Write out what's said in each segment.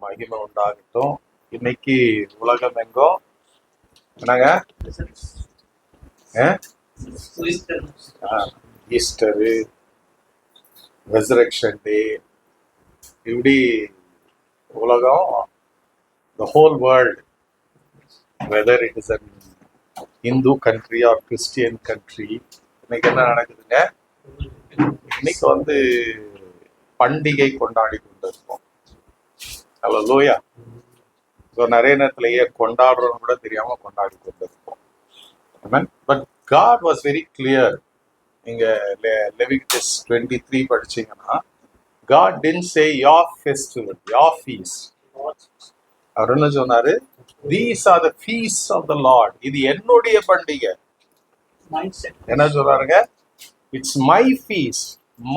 மகிமை உண்டாகட்டும். இன்னைக்கு உலகம் எங்கும் என்னங்க ஈஸ்டரு, ரெசரக்ஷன் டே, இப்படி உலகம், the whole world, whether it is a Hindu country or Christian country, இன்னைக்கு என்ன நடக்குதுங்க? இன்னைக்கு பண்டிகை கொண்டாடி கொண்டு இருக்கோம். ஹல்லேலூயா. ஸோ நிறைய நேரத்தில் ஏன் கொண்டாடுறோம்னு கூட தெரியாம கொண்டாடி கொண்டு இருக்கோம். But God was very clear. நீங்க Leviticus 23 படிச்சீங்கன்னா, God didn't say your festival, your feast. அவர் என்ன சொன்னாரு? These are the feasts of the Lord. இது என்னுடைய பண்டிகை. என்ன சொல்றாருங்க? It's my feast,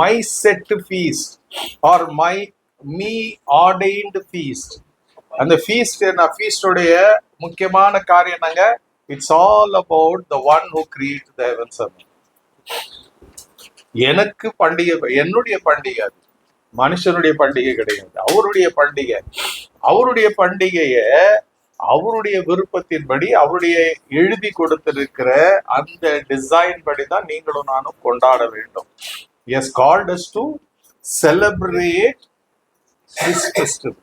my set feast, or me ordained feast. அந்த feast என்ன? feast உடைய முக்கியமான காரியம் என்னங்க? It's all about the one who created the heavens and earth. எனக்கு பண்டிகை, என்னுடைய பண்டிகை, அது மனுஷனுடைய பண்டிகை கிடையாது. அவருடைய பண்டிகை. அவருடைய பண்டிகைய அவருடைய விருப்பத்தின்படி, அவருடைய எழுதி கொடுத்திருக்கிற அந்த டிசைன் படி தான் நீங்களும் நானும் கொண்டாட வேண்டும். He has called us to celebrate his festival.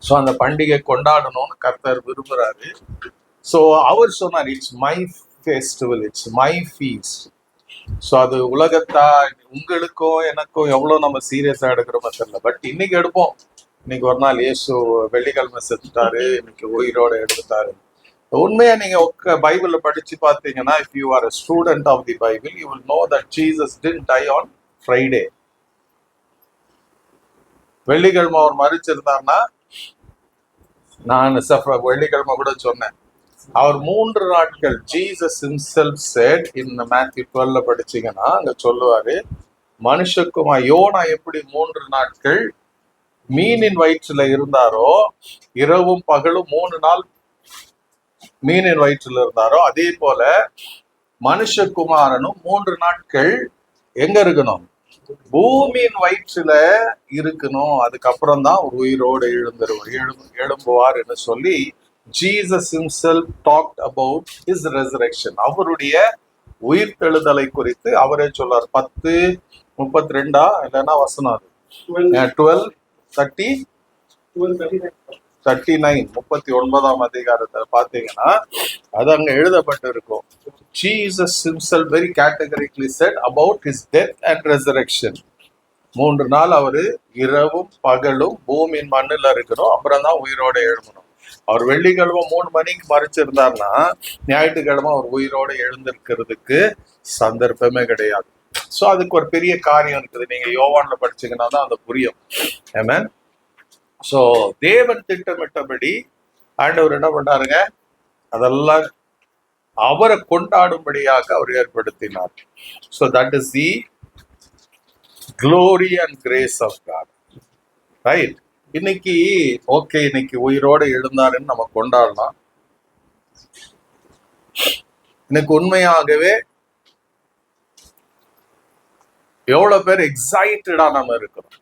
So அந்த பண்டிகை கொண்டாடணும்னு கர்த்தர் விரும்புறாரு. ஸோ அவர் சொன்னார், it's my festival, it's my feast. So அது உலகத்தா உங்களுக்கும் எனக்கும் எவ்வளோ நம்ம சீரியஸாக எடுக்கிறோமோ தெரியல. பட் இன்னைக்கு எடுப்போம். இன்னைக்கு ஒரு நாள் இயேசு வெள்ளிக்கிழமை செத்துட்டாரு, இன்னைக்கு உயிரோட எடுத்துட்டாரு. உண்மையா நீங்க பைபிள்ல படிச்சு பார்த்தீங்கன்னா, if you are a student of the Bible, you will know that Jesus didn't die on Friday. வெள்ளிக்கிழமை அவர் மறிச்சிருந்தார்னா, நான் வெள்ளிக்கிழமை கூட சொன்னேன், அவர் 3 நாட்கள், Jesus himself said in Matthew 12 படிச்சீங்கன்னா அங்க சொல்லுவாரு, மனுஷக்குமார் யோனா எப்படி 3 நாட்கள் மீனின் வயிற்றுல இருந்தாரோ, இரவும் பகலும் 3 நாள் மீனின் வயிற்றுல இருந்தாரோ, அதே போல மனுஷகுமாரனும் 3 நாட்கள் எங்க இருக்கணும்? பூமியின் வயிற்றுல இருக்கணும். அதுக்கப்புறம் தான் உயிரோடு எழும்புவார் என்று சொல்லி Jesus himself talked about his resurrection. அவருடைய உயிர்த்தெழுதலை குறித்து அவரே சொல்லார். 10:32 இல்லைன்னா வசனம் 39 அதிகாரத்துல பாத்தீங்கன்னா அது அங்க எழுதப்பட்டு இருக்கும். Jesus himself very categorically said about his death and resurrection. 3 நாள் அவரு இரவும் பகலும் பூமியின் மண்ணுல இருக்கணும், அப்புறம் தான் உயிரோட எழும்பணும். அவர் வெள்ளிக்கிழமை 3 மணிக்கு மறைச்சிருந்தார்னா, ஞாயிற்றுக்கிழமை அவர் உயிரோட எழுந்திருக்கிறதுக்கு சந்தர்ப்பமே கிடையாது. ஸோ அதுக்கு ஒரு பெரிய காரியம் இருக்குது. நீங்க யோவான்ல படிச்சீங்கன்னா தான் அது புரியும். ஆமென். ஸோ தேவன் திட்டமிட்டபடி ஆண்டவர் என்ன பண்ணாருங்க? அதெல்லாம் அவரை கொண்டாடும்படியாக அவர் ஏற்படுத்தினார். So that is the glory and grace of God. Right? இன்னைக்கு ஓகே, இன்னைக்கு உயிரோட எழுந்தாருன்னு நம்ம கொண்டாடலாம். இன்னைக்கு உண்மையாகவே எவ்வளவு பேர் எக்ஸைட்டடா நம்ம இருக்கிறோம்.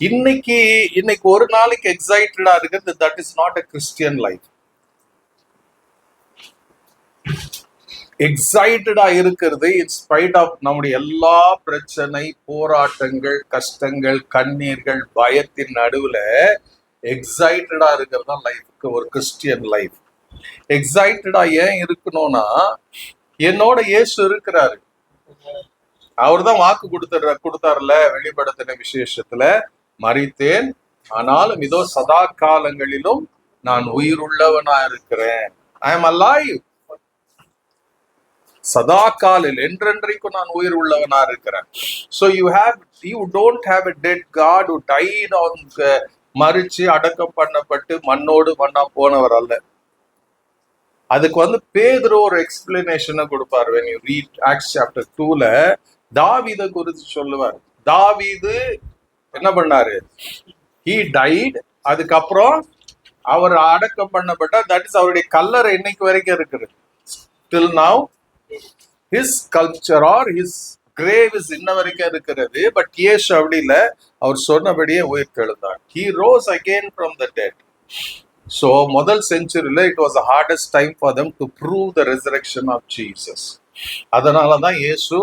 இன்னைக்கு ஒரு நாளைக்கு எக்ஸைட்டடா இருக்கிறது, that is not a Christian life. எக்ஸைட்டடா இருக்கிறது இன் ஸ்பைட் ஆஃப் நம்முடைய எல்லா பிரச்சனை, போராட்டங்கள், கஷ்டங்கள், கண்ணீர்கள், பயத்தின் நடுவுல எக்ஸைட்டடா இருக்கிறது தான் லைஃப்க்கு ஒரு கிறிஸ்டியன் லைஃப். எக்ஸைட்டடா ஏன் இருக்கணும்னா, என்னோட இயேசு இருக்கிறாரு. அவர் தான் வாக்கு கொடுத்தாருல வெளிப்படுத்தின விசேஷத்துல, மரித்தேன் ஆனாலும் இதோ சதா காலங்களிலும் நான் உயிருள்ளவனா இருக்கிறேன். I am alive. சதா காலில் என்றென்றைக்கும் நான் உயிர் உள்ளவனா இருக்கிறேன். So you don't have a dead God who died on மரிச்சு அடக்கம் பண்ணப்பட்டு மண்ணோடு மண்ணா போனவர் அல்ல. அதுக்கு பேதுரு ஒரு எக்ஸ்பிளனேஷனை கொடுப்பார். when you read Acts chapter 2ல தாவீதை குறித்து சொல்லுவார். தாவீது என்ன பண்ணாரு? he died. அதுக்கப்புறம் அவர் அடக்கம் பண்ணப்பட்ட, தட் இஸ் அவருடைய கல்லறை இன்னைக்கு வரைக்கும் இருக்குது. till now his sculpture or his grave is இன்ன வரைக்கும் இருக்கிறது. பட் இயேசு அப்படி இல்ல, அவர் சொன்னபடியே உயிர்த்தெழுந்தார். He rose again from the dead. So முதல் செஞ்சுரியில it was the hardest time for them to prove the resurrection of Jesus. அதனாலதான் இயேசு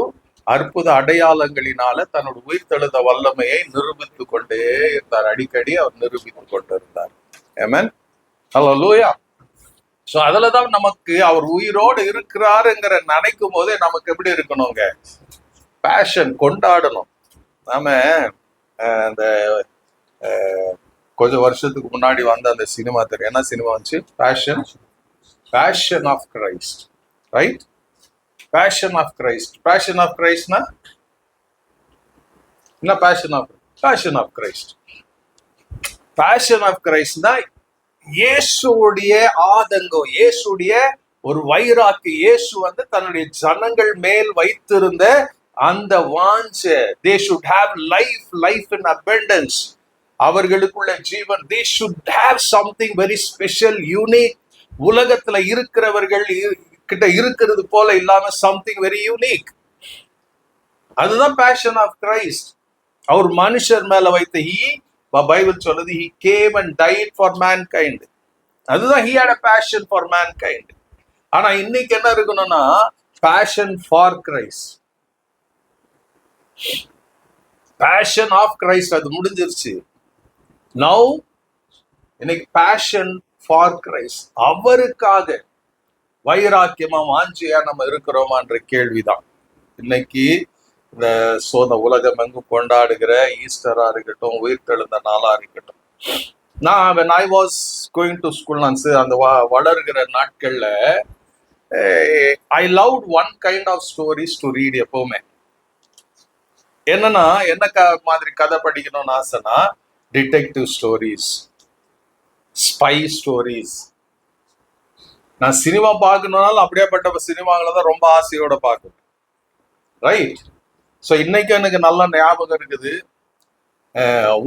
அற்புத அடையாளங்களினால தன்னோட உயிர்த்தெழுந்த வல்லமையை நிரூபித்து கொண்டே இருந்தார். அடிக்கடி அவர் நிரூபித்து கொண்டிருந்தார். ஆமென், ஹல்லேலூயா. சோ அதுலதான் நமக்கு அவர் உயிரோடு இருக்கிறாருங்கிற நினைக்கும் போதே நமக்கு எப்படி இருக்கணுங்க, பேஷன், கொண்டாடணும். நாம அந்த கொஞ்சம் வருஷத்துக்கு முன்னாடி வந்த அந்த சினிமா தெரியும், என்ன சினிமா வந்துச்சு, passion of Christ, right? Passion of Christ. Passion of கிரைஸ்ட்னா என்ன? Passion of Christ. Passion of கிரைஸ்ட்னா இயேசுடைய ஆதங்கம், இயேசுடைய ஒரு வைராக்கு, இயேசு வந்து தன்னுடைய ஜனங்கள் மேல் வைத்திருந்த அந்த வாஞ்சை. they should have life in abundance. அவர்களுக்குள்ள ஜீவன், they should have something very special, unique. உலகத்துல இருக்கிறவர்கள் கிட்ட இருக்கிறது போல இல்லாம something very unique. அதுதான் பேஷன் ஆஃப் கிரைஸ்ட். அவர் மனுஷர் மேல வைத்த பைபிள் சொல்லுது he came and died for mankind. அதுதான் he had a passion for mankind. ஆனா இன்னைக்கு என்ன இருக்கணும்னா passion for Christ, passion of Christ. அது முடிஞ்சிருச்சு. now இன்னைக்கு passion for Christ, அவருக்காக வைராக்கியமா வாஞ்சியா நம்ம இருக்கிறோமான்ற கேள்விதான் இன்னைக்கு இந்த சோத உலகம் எங்கும் கொண்டாடுகிற ஈஸ்டரா இருக்கட்டும், உயிர்த்தெழுந்த நாளா இருக்கட்டும். நான் when I was going to school, நான் அந்த வளர்கிற நாட்கள்ல I loved one kind of stories to read. எப்பவுமே என்னன்னா என்ன மாதிரி கதை படிக்கணும்னு ஆசைனா டிடெக்டிவ் ஸ்டோரிஸ், ஸ்பை ஸ்டோரிஸ். நான் சினிமா பார்க்கணும்னாலும் அப்படியேப்பட்ட சினிமாங்களை தான் ரொம்ப ஆசையோட பார்க்கணும், ரைட்? ஸோ இன்னைக்கு எனக்கு நல்ல ஞாபகம் இருக்குது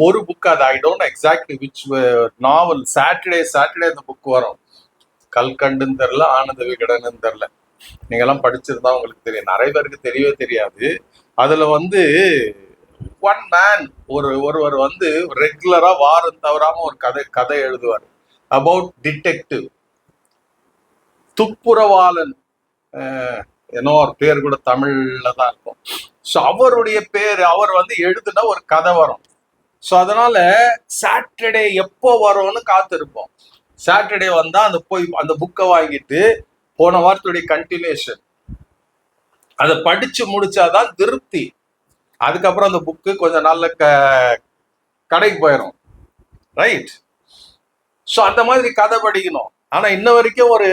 ஒரு புக், அது I don't exactly which novel, Saturday அந்த புக் வரும். கல்கண்டுன்னு தெரில, ஆனந்த விகடன்னு தெரில. நீங்கெல்லாம் படிச்சிருந்தா உங்களுக்கு தெரியும், நிறைய பேருக்கு தெரியவே தெரியாது. அதுல வந்து ஒன் மேன், ஒருவர் வந்து ரெகுலரா வாரம் தவறாம ஒரு கதை எழுதுவார் அபவுட் டிடெக்டிவ். துப்புரவாளன், என்னோ ஒரு பேர் கூட தமிழ்ல தான் இருக்கும். ஸோ அவருடைய பேர், அவர் வந்து எழுதுனா ஒரு கதை வரும். ஸோ அதனால சாட்டர்டே எப்போ வரும்னு காத்திருப்போம். சாட்டர்டே வந்தா அந்த புக்கை வாங்கிட்டு போன வாரத்துடைய கண்டினியூஷன் அதை படிச்சு முடிச்சாதான் திருப்தி. அதுக்கப்புறம் அந்த புக்கு கொஞ்சம் நாள்ல கடைக்கு போயிடும், ரைட்? ஸோ அந்த மாதிரி கதை படிக்கணும். ஆனா இன்ன வரைக்கும் ஒரு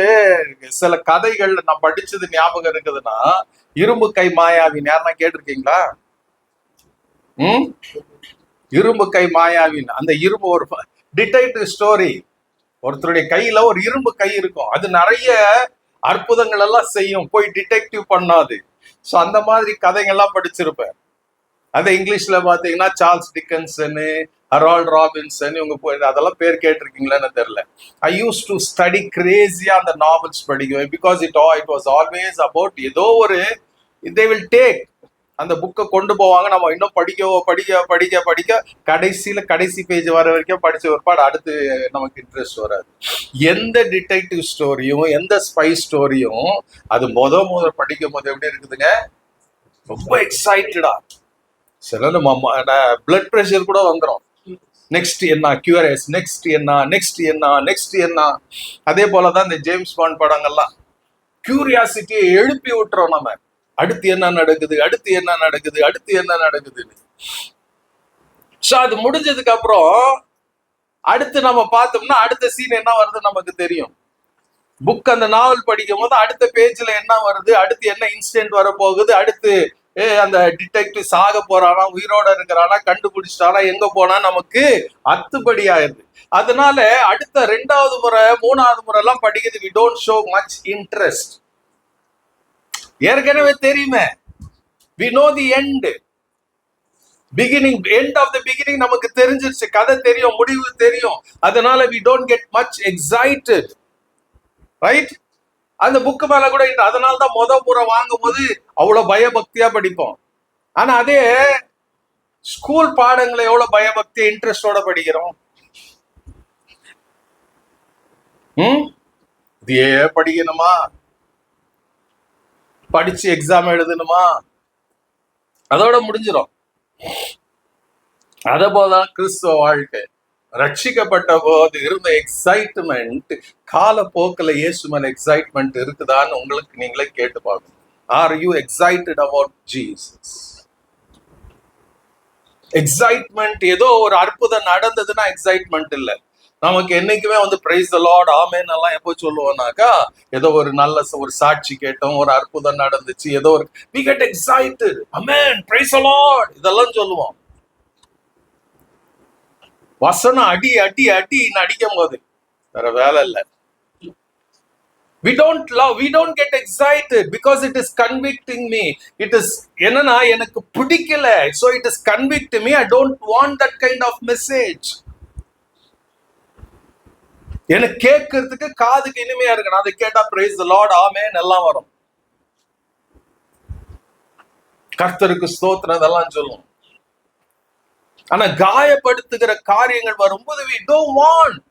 சில கதைகள் நான் படிச்சது ஞாபகம் இருக்குதுன்னா, இரும்பு கை மாயாவின், யாருன்னா கேட்டிருக்கீங்களா? இரும்பு கை மாயாவின். அந்த இரும்பு ஒரு டிடெக்டிவ் ஸ்டோரி. ஒருத்தருடைய கையில ஒரு இரும்பு கை இருக்கும், அது நிறைய அற்புதங்கள் எல்லாம் செய்யும், போய் டிடெக்டிவ் பண்ணாது. ஸோ அந்த மாதிரி கதைகள்லாம் படிச்சிருப்பேன். அது இங்கிலீஷ்ல பாத்தீங்கன்னா சார்ல்ஸ் டிக்கன்சன், ஹெரால்ட் ராபின்சன், இவங்க அதெல்லாம் பேர் கேட்டிருக்கீங்களான்னு தெரியல. ஐ யூஸ் டு ஸ்டடி கிரேசியா அந்த நாவல்ஸ் படிக்குவேன். Because it was always about ஏதோ ஒரு தே வில் டேக் அந்த புக்கை கொண்டு போவாங்க. நம்ம இன்னும் படிக்க கடைசி பேஜ் வர வரைக்கும் படிச்ச ஒருபாடு அடுத்து நமக்கு இன்ட்ரெஸ்ட் வராது. எந்த டிடெக்டிவ் ஸ்டோரியும் எந்த ஸ்பை ஸ்டோரியும் அது முத படிக்கும் போது எப்படி இருக்குதுங்க, ரொம்ப எக்ஸைட்டடா. சில பிளட் ப்ரெஷர் கூட வந்துடும். நெக்ஸ்ட் என்ன, கியூரியஸ், நெக்ஸ்ட் என்ன. அதே போலதான் இந்த ஜேம்ஸ் பாண்ட் படங்கள்லாம் கியூரியாசிட்டியை எழுப்பி விட்டுறோம் நம்ம. அடுத்து என்ன நடக்குதுன்னு. சோ அது முடிஞ்சதுக்கு அப்புறம் அடுத்து நம்ம பார்த்தோம்னா அடுத்த சீன் என்ன வருது நமக்கு தெரியும். புக் அந்த நாவல் படிக்கும் போது அடுத்த பேஜ்ல என்ன வருது, அடுத்து என்ன இன்சிடென்ட் வர போகுது, அடுத்து அந்த டிடெக்டிவ் சாக போறானா, உயிரோட இருக்கிறானா, கண்டுபிடிச்சிட்டானா, எங்க போனா நமக்கு அத்துப்படி ஆயிருது. அதனால அடுத்த 2வது முறை 3வது முறை எல்லாம் படிக்கிறது we don't show much interest. ஏற்கனவே தெரியுமே, we know the end of the beginning நமக்கு தெரிஞ்சிருச்சு, கதை தெரியும், முடிவு தெரியும். அதனால we don't get much excited, right? அந்த புக்கு மேல கூட அதனால்தான் முறை வாங்கும் போது அவ்வளவு பயபக்தியா படிப்போம். ஆனா அதே ஸ்கூல் பாடங்களை எவ்வளவு பயபக்தி இன்ட்ரெஸ்டோட படிக்கிறோம். இதே படிக்கணுமா, படிச்சு எக்ஸாம் எழுதணுமா, அதோட முடிஞ்சிடும். அத போலதான் கிறிஸ்துவ வாழ்க்கை. ரட்சிக்கப்பட்ட போது இருந்த எக்ஸைட்மெண்ட் காலப்போக்கில் இயேசு மேல எக்ஸைட்மெண்ட் இருக்குதான்னு உங்களுக்கு நீங்களே கேட்டு பார்க்கணும். Are you excited about Jesus? Excitement ஏதோ ஒரு அற்புதம் நடந்ததுன்னா எக்ஸைட்மெண்ட் இல்ல. நமக்கு என்னைக்குமே பிரைஸ் தி லார்ட் ஆமென் எல்லாம் எப்போ சொல்லுவோம்னாக்கா, ஏதோ ஒரு நல்ல ஒரு சாட்சி கேட்டோம், ஒரு அற்புதம் நடந்துச்சு, ஏதோ ஒரு we get excited, amen, praise the Lord இதெல்லாம் சொல்லுவோம். வசனம் அடி அடி அடின்னு அடிக்கும் போது வேற வேலை இல்லை. We don't get excited because it is convicting me. It is என்னன்னா எனக்கு பிடிக்கல, so it is convicting me. I don't want that kind of message. எனக்கு கேட்கறதுக்கு காதுக்கு இனிமையா இருக்கணும். அதை கேட்டா praise the Lord, ஆமென் எல்லாம் வரும். கர்த்தருக்கு ஸ்தோத்திரம் இதெல்லாம் சொல்லும். ஆனா காயப்படுத்துகிற காரியங்கள் வரும்போது we don't want.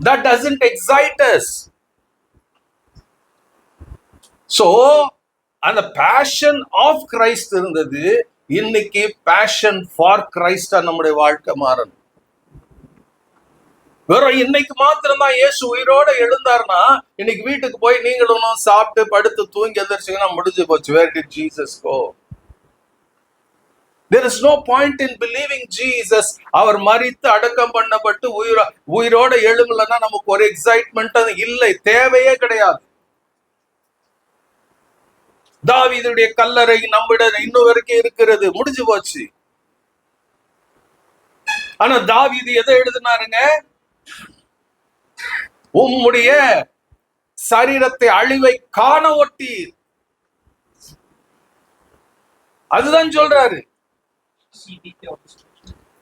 That doesn't excite us. So அந்த passion of Christ இருந்தது, இன்னைக்கு passion for Christ நம்முடைய வாழ்க்கை மாறணும். வெறும் இன்னைக்கு மாத்திரம் தான் இயேசு உயிரோட எழுந்தாருன்னா, இன்னைக்கு வீட்டுக்கு போய் நீங்களும் சாப்பிட்டு படுத்து தூங்கி எந்திரிச்சிங்கன்னா முடிஞ்சு போச்சு. Where did Jesus go? There is no point in believing Jesus. அவர் மரித்து அடக்கம் பண்ணப்பட்டு உயிரோட எழும்பலன்னா நமக்கு ஒரு எக்ஸைட்மெண்ட் இல்லை, தேவையே கிடையாது. தாவீதுடைய கல்லறை நம்மிடம் இன்னும் வரைக்கும் இருக்கிறது, முடிஞ்சு போச்சு. ஆனா தாவீது எதை எழுதினாருங்க? உம்முடைய சரீரத்தை அழிவை காண ஒட்டீர், அதுதான் சொல்றாரு.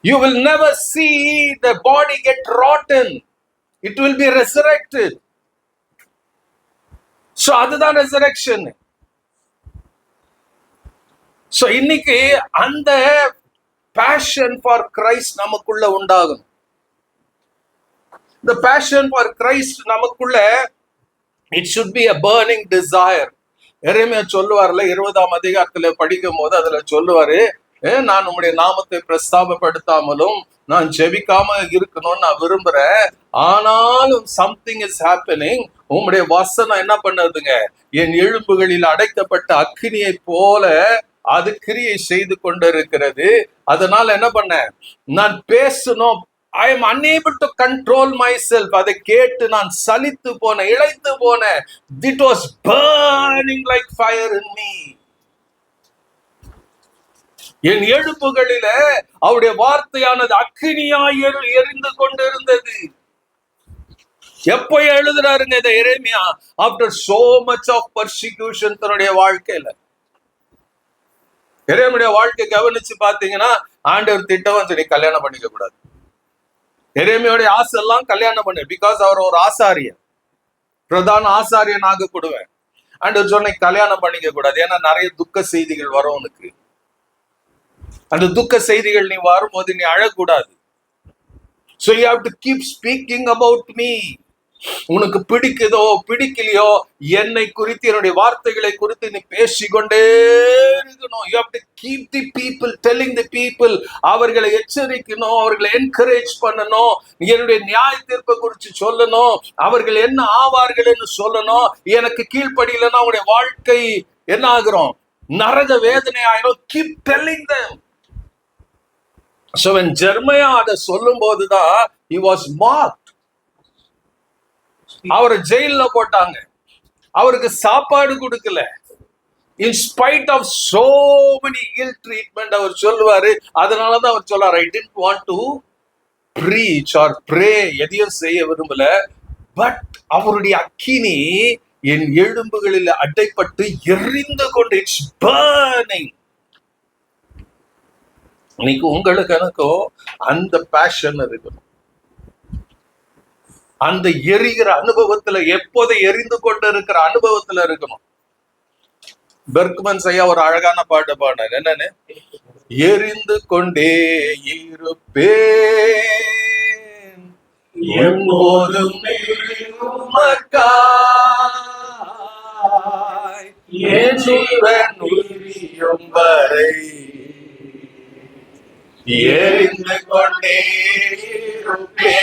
You will never see the body get rotten. It will be resurrected. So அதுதான் resurrection. So இன்னைக்கு அந்த passion for Christ நமக்குள்ள உண்டாகும். The passion for Christ நமக்குள்ள, it should be a burning desire. எரேமியா சொல்லுவார்ல 20ஆம் அதிகாரத்துல படிக்கும் போது அதுல சொல்லுவாரு, நான் உம்முடைய நாமத்தை பிரஸ்தாபப்படுத்தாமலும் நான் ஜெபிக்காம இருக்கணும்னு நான் விரும்புறேன், ஆனாலும் something is happening. உம்முடைய வசனம் என்ன பண்ணுதுங்க, என் எலும்புகளில் அடைக்கப்பட்ட அக்கினியை போல அது கிரியை செய்து கொண்டிருக்கிறது. அதனால என்ன பண்ண, நான் பேசணும், I am unable to control myself. அதை கேட்டு நான் சலித்து போனேன், இளைத்து போனேன். It was burning like fire in me. என் எழுப்புகளில அவருடைய வார்த்தையானது அக்கினியாய் எரிந்து கொண்டிருந்தது. எப்ப எழுதுறாருங்க இதை எரேமியா? After so much of persecution தன்னுடைய வாழ்க்கையில. எரேமியா வாழ்க்கை கவனிச்சு பாத்தீங்கன்னா, ஆண்டவர் திட்டம் சரி கல்யாணம் பண்ணிக்க கூடாது. எரேமியோடைய ஆசை எல்லாம் கல்யாணம் பண்ணு, பிகாஸ் அவர் ஒரு ஆசாரியன், பிரதான ஆசாரியன் ஆகப்படுவேன். ஆண்டவர் சொன்ன கல்யாணம் பண்ணிக்க கூடாது, ஏன்னா நிறைய துக்க செய்திகள் வரும் உனக்கு. அந்த துக்க செய்திகள் நீ வரும்போது நீ அழக்கூடாது. So you have to keep speaking about me. உனக்கு பிடிக்குதோ பிடிக்கலையோ, என்னை குறித்து என்னுடைய வார்த்தைகளை குறித்து நீ பேசிக்கொண்டே இருக்கணும். You have to keep the people, telling the people. அவர்களை எச்சரிக்கணும், அவர்களை என்கரேஜ் பண்ணணும், என்னுடைய நியாய தீர்ப்பை குறித்து சொல்லணும், அவர்கள் என்ன ஆவார்கள் என்று சொல்லணும். எனக்கு கீழ்ப்படியலன்னா உங்களுடைய வாழ்க்கை என்ன ஆகிறோம், நரக வேதனை ஆயிரும். Keep telling them. So when Jeremiah அதை சொல்லும் போதுதான் he was mocked. அவரை ஜெயில போட்டாங்க, அவருக்கு சாப்பாடு கொடுக்கல. In spite of so many ill treatment அவர் சொல்லுவாரு. அதனாலதான் அவர் சொல்றாரு, I didn't want to preach or pray, எதையும் செய்ய விரும்பல. பட் அவருடைய அக்கினி என் எலும்புகளில் அடைப்பட்டு எரிந்து கொண்டு, இட்ஸ் burning. இன்னைக்கு உங்களுக்கு எனக்கும் அந்த பேஷன் இருக்கணும், அந்த எரிகிற அனுபவத்துல, எப்போது எரிந்து கொண்டு இருக்கிற அனுபவத்துல இருக்கணும். பெர்க்மன்ஸ் ஐயா ஒரு அழகான பாட்டு பாடினார். என்னன்னு? எரிந்து கொண்டே இருப்பேன் எப்போதும் உமக்காய், என் ஜீவன் உரியும் வரை எரிந்து கொண்டே இருப்பேன்,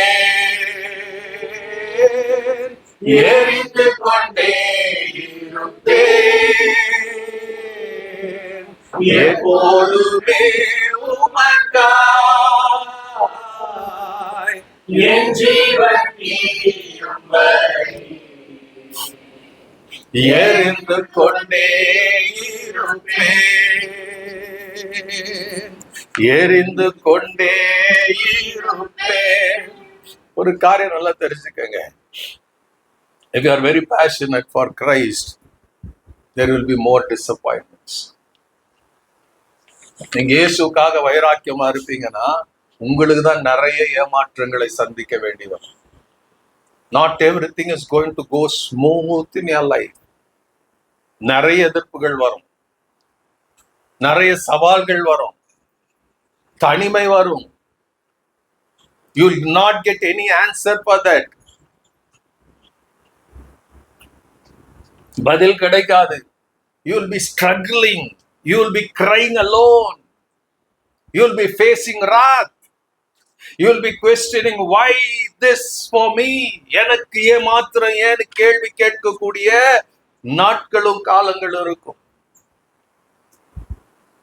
எரிந்து கொண்டே இருப்பேன் எப்போதுமே உமக்காய், என் ஜீவன் உரியும் வரை எரிந்து கொண்டே இருப்பேன், எரிந்து கொண்டே இருப்பேன். ஒரு காரியம் நல்லா தெரிஞ்சுக்கங்க. If you are very passionate for Christ, there will be more disappointments. நீங்க இயேசுக்காக வைராக்கியமா இருப்பீங்கன்னா உங்களுக்கு தான் நிறைய ஏமாற்றங்களை சந்திக்க வேண்டி வரும். Not everything is going to go smooth in your life. நிறைய எதிர்ப்புகள் வரும், நிறைய சவால்கள் வரும், தனிமை வரும். You will not get any answer for that. பதில் கிடைக்காது. You will be struggling. You will be crying alone. You will be facing wrath. You will be questioning why this for me. எனக்கு ஏன் மாத்திரம் ஏன்னு கேள்வி கேட்கக்கூடிய நாட்களும் காலங்களும் இருக்கும்.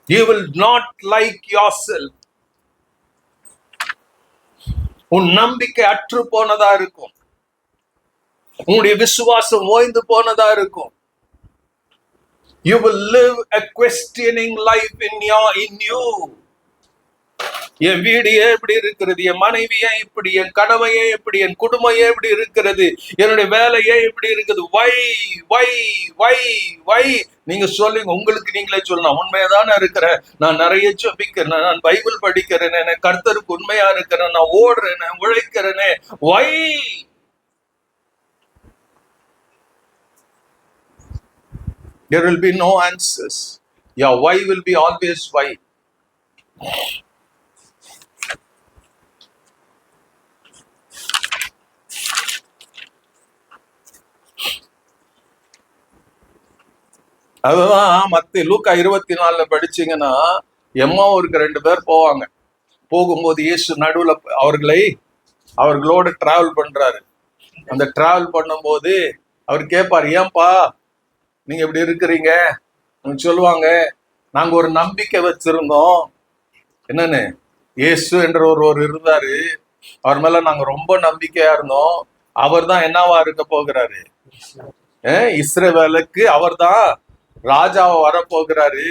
You will not like yourself. உன் நம்பிக்கை அற்று போனதா இருக்கும், உன்னுடைய விசுவாசம் ஓய்ந்து போனதா இருக்கும். You will live a questioning life in you. என் வீடு ஏன் இப்படி இருக்கிறது, என் மனைவி ஏன் இப்படி, என் கணவன் இப்படி, என் குடும்பம் ஏன் இப்படி இருக்கிறது, என்னுடைய வேலை ஏன் இப்படி இருக்குது, வை நீங்க சொல்லுங்க. உங்களுக்கு நீங்களே சொல்லலாம், உண்மையாதானே இருக்கிறேன், நான் நிறைய ஜெபிக்கிறேன், நான் பைபிள் படிக்கிறேன், நான் கர்த்தருக்கு உண்மையா இருக்கிறேன், நான் ஓடுறேன், உழைக்கிறேனே, வை? There will be no answers. Your why will be always why. அதுதான் மத்த லூக்கா 24 படிச்சீங்கன்னா, எம்மாவூருக்கு 2 பேர் போவாங்க. போகும்போது இயேசு நடுவுல அவர்களோட டிராவல் பண்றாரு. அந்த டிராவல் பண்ணும்போது அவர் கேட்பாரு, ஏன்பா நீங்க இப்படி இருக்கிறீங்க? சொல்லுவாங்க, நாங்க ஒரு நம்பிக்கை வச்சிருந்தோம். என்னன்னு? இயேசு என்ற ஒருவர் இருந்தாரு, அவர் மேல நாங்க ரொம்ப நம்பிக்கையா இருந்தோம். அவர் தான் என்னவா இருக்க போகிறாரு? இஸ்ரவேலுக்கு அவர் தான் ராஜாவை வரப்போகிறாரு,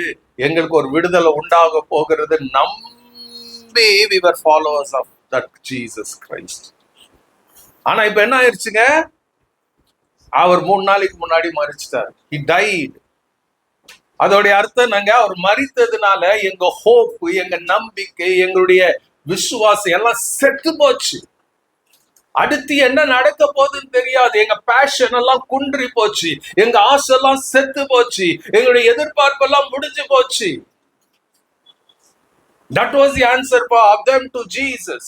எங்களுக்கு ஒரு விடுதலை உண்டாக போகிறது நம்பி we were followers of that Jesus Christ. ஆனா இப்ப என்ன ஆயிடுச்சுங்க? அவர் 3 நாளைக்கு முன்னாடி மரிச்சிட்டார். He died. அதோடைய அர்த்தம் நாங்க அவர் மரித்ததுனால எங்க ஹோப், எங்க நம்பிக்கை, எங்களுடைய விசுவாசம் எல்லாம் செத்து போச்சு. அடுத்து என்ன நடக்க போகுதுன்னு தெரியாது. எங்க பேஷன் எல்லாம் குன்றி போச்சு, எங்க ஆசை எல்லாம் செத்து போச்சு, எங்களுடைய எதிர்பார்ப்பு எல்லாம் முடிஞ்சு போச்சு. That was the answer for them to Jesus.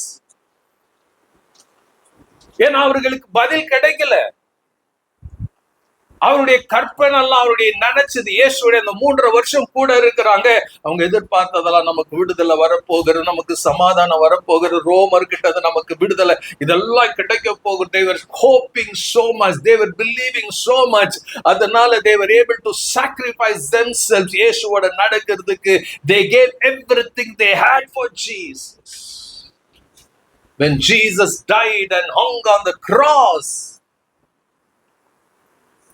ஏன்னா அவர்களுக்கு பதில் கிடைக்கல. அவருடைய கற்பனை எல்லாம் அவருடைய நினைச்சது இயேசுடைய அந்த 3.5 வருஷம் கூட இருக்கிறாங்க. அவங்க எதிர்பார்த்ததெல்லாம் நமக்கு விடுதலை வரப்போகிறது, நமக்கு சமாதானம் வரப்போகிறது, ரோமர் கிட்ட நமக்கு விடுதலை இதெல்லாம் கிடைக்க போகுது. They were hoping so much, they were believing so much. அதனால they were able to sacrifice themselves. இயேசுவோட நடக்கிறதுக்கு they gave everything they had for Jesus. When Jesus died and hung on the cross,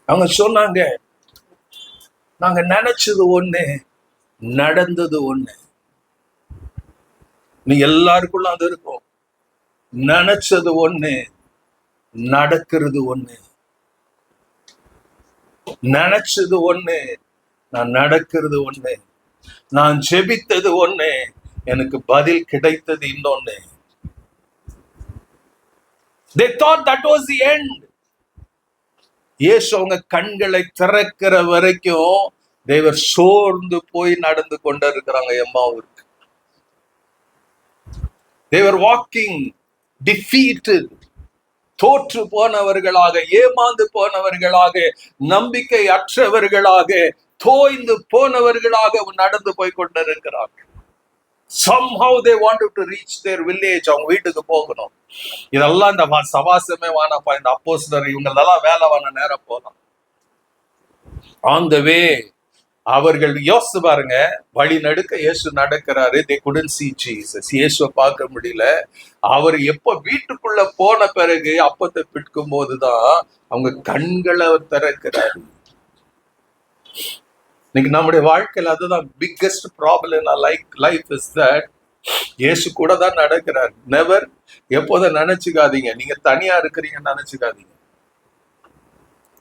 அவங்க சொன்னாங்க, நாங்க நினைச்சது ஒண்ணு, நடந்தது ஒண்ணு. நீ எல்லாருக்குள்ள அது இருக்கும். நினைச்சது ஒண்ணு, நடக்கிறது ஒண்ணு. நினைச்சது ஒண்ணு, நான் நடக்கிறது ஒண்ணு. நான் ஜெபித்தது ஒண்ணு, எனக்கு பதில் கிடைத்தது இன்னொன்னு. They thought that was the end. இயேசு அவங்க கண்களை திறக்கிற வரைக்கும் தேவர் சோர்ந்து போய் நடந்து கொண்டு இருக்கிறாங்க எம்மாவூருக்கு. தேவர் வாக்கிங் டிஃபீட்டட், தோற்று போனவர்களாக, ஏமாந்து போனவர்களாக, நம்பிக்கை அற்றவர்களாக, தோய்ந்து போனவர்களாக நடந்து போய் கொண்டிருக்கிறார்கள். somehow they wanted to reach their village, அவங்க வீட்டுக்கு போகணும். இதெல்லாம் இந்த சவாசமே வானப்பா, இந்த அப்போஸ்தலர் இவங்களெல்லாம் வேலை வான நேரம் போலாம். on the way அவர்கள் யோசிச்சு பாருங்க, வழி நடுக்க இயேசு நடக்கிறாரு. they couldn't see Jesus, இயேசுவை பார்க்க முடியல. அவர் எப்ப வீட்டுக்குள்ள போன பிறகு அப்பத்தை பிடிக்கும் போதுதான் அவங்க கண்களை திறக்கிறாரு. இன்னைக்கு நம்முடைய வாழ்க்கையில அதுதான் biggest problem in life is that இயேசு கூட தான் நடக்கிறார். நெவர், எப்போதும் நினைச்சுக்காதீங்க நீங்க தனியா இருக்கிறீங்கன்னு நினைச்சுக்காதீங்க,